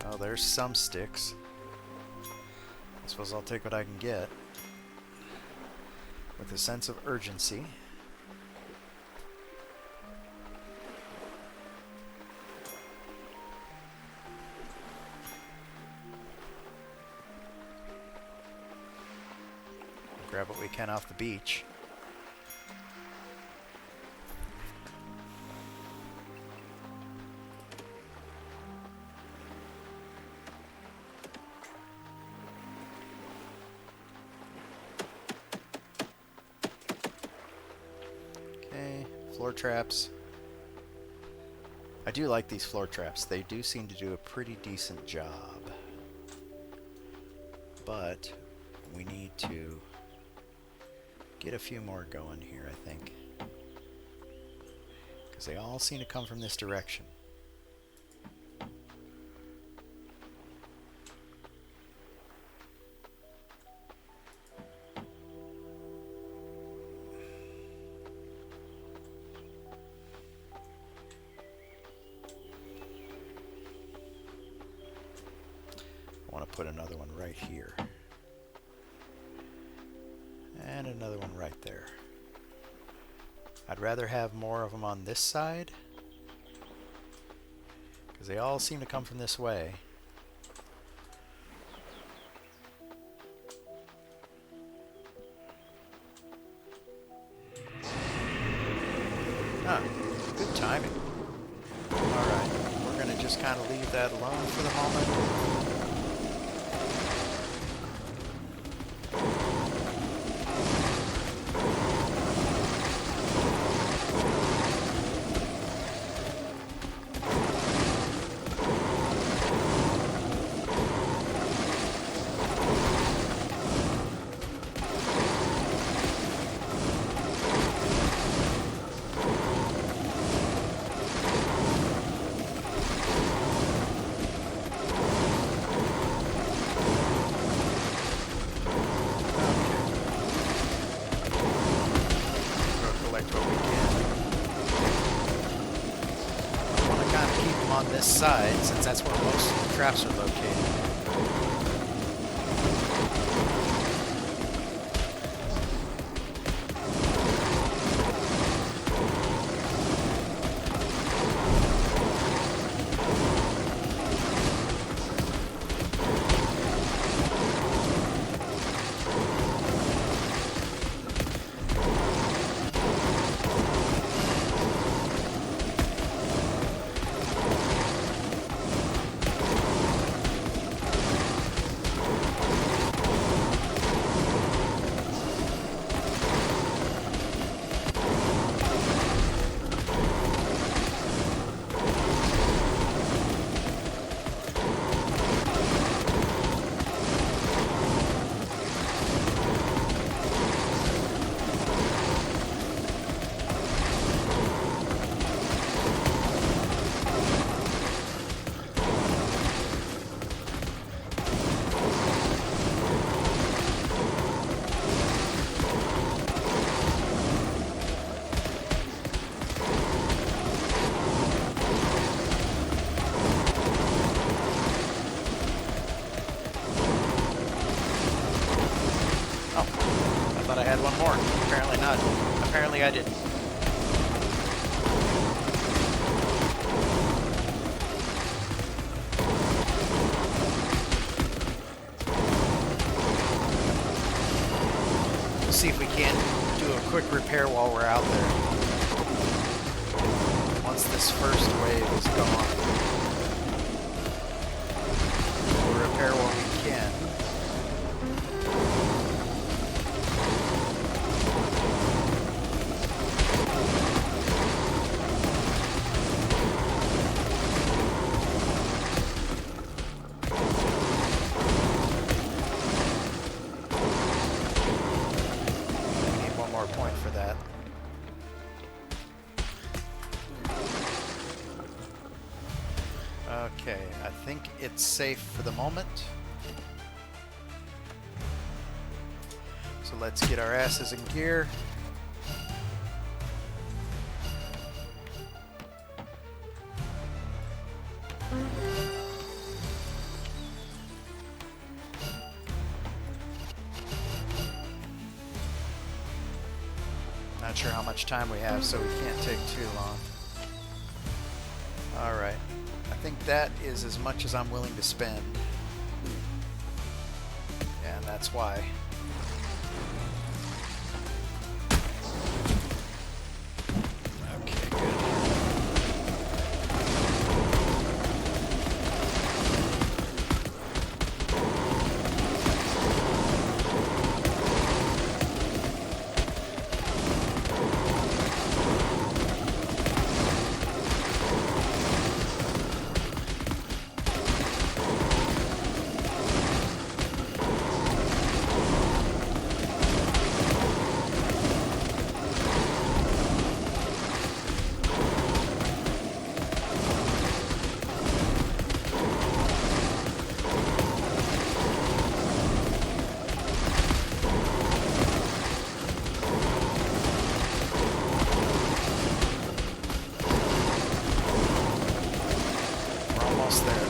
Oh, there's some sticks. I suppose I'll take what I can get. With a sense of urgency. Grab what we can off the beach. Floor traps. I do like these floor traps. They do seem to do a pretty decent job. But we need to get a few more going here, I think. Because they all seem to come from this direction. I want to put another one right here. And another one right there. I'd rather have more of them on this side, because they all seem to come from this way. Ah, good timing. Alright, we're going to just kind of leave that alone for the moment. On this side, since that's where most of the traps are located. Apparently not. Apparently I didn't. We'll see if we can't do a quick repair while we're out there. Once this first wave is gone. We'll repair what we can. Point for that. Okay, I think it's safe for the moment. So let's get our asses in gear. Not sure how much time we have, so we can't take too long. Alright. I think that is as much as I'm willing to spend. And that's why. Okay, good. Almost there.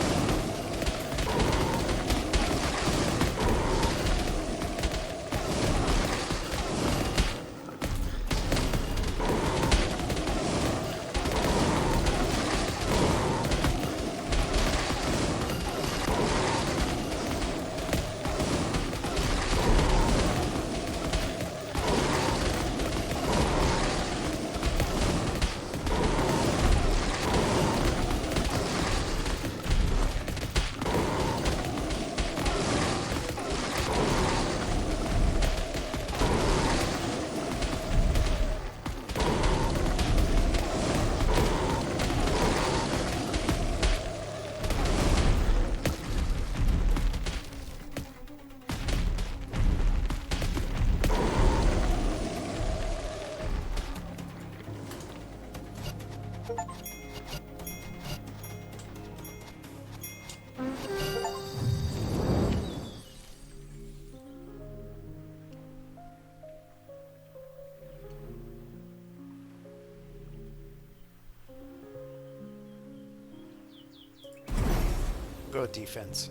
Go defense.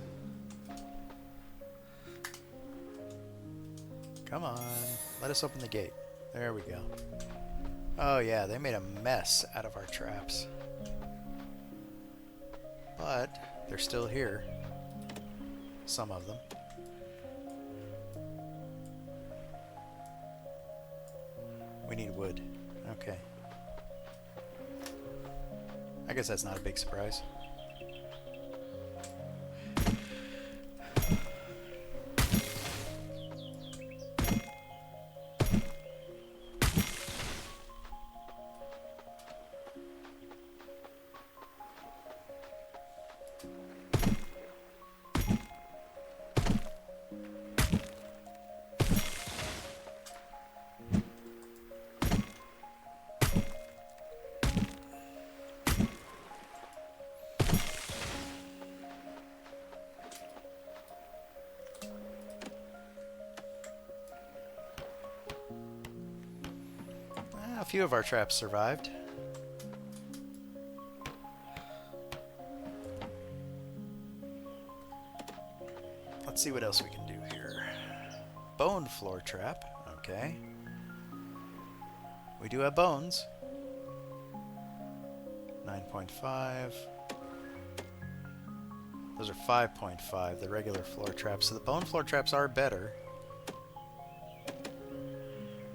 Come on. Let us open the gate. There we go. Oh yeah, they made a mess out of our traps. But they're still here. Some of them. We need wood. Okay. I guess that's not a big surprise. A few of our traps survived. Let's see what else we can do here. Bone floor trap. Okay. We do have bones. 9.5. Those are 5.5, the regular floor traps. So the bone floor traps are better.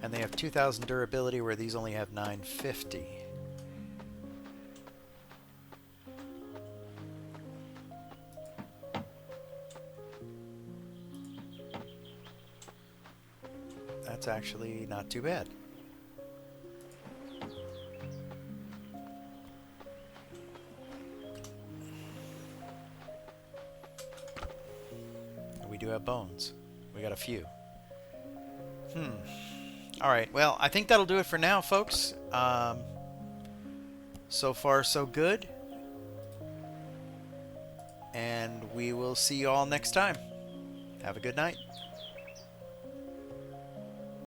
And they have 2,000 durability where these only have 950. That's actually not too bad. We do have bones. We got a few. Alright, well, I think that'll do it for now, folks. So far, so good. And we will see you all next time. Have a good night.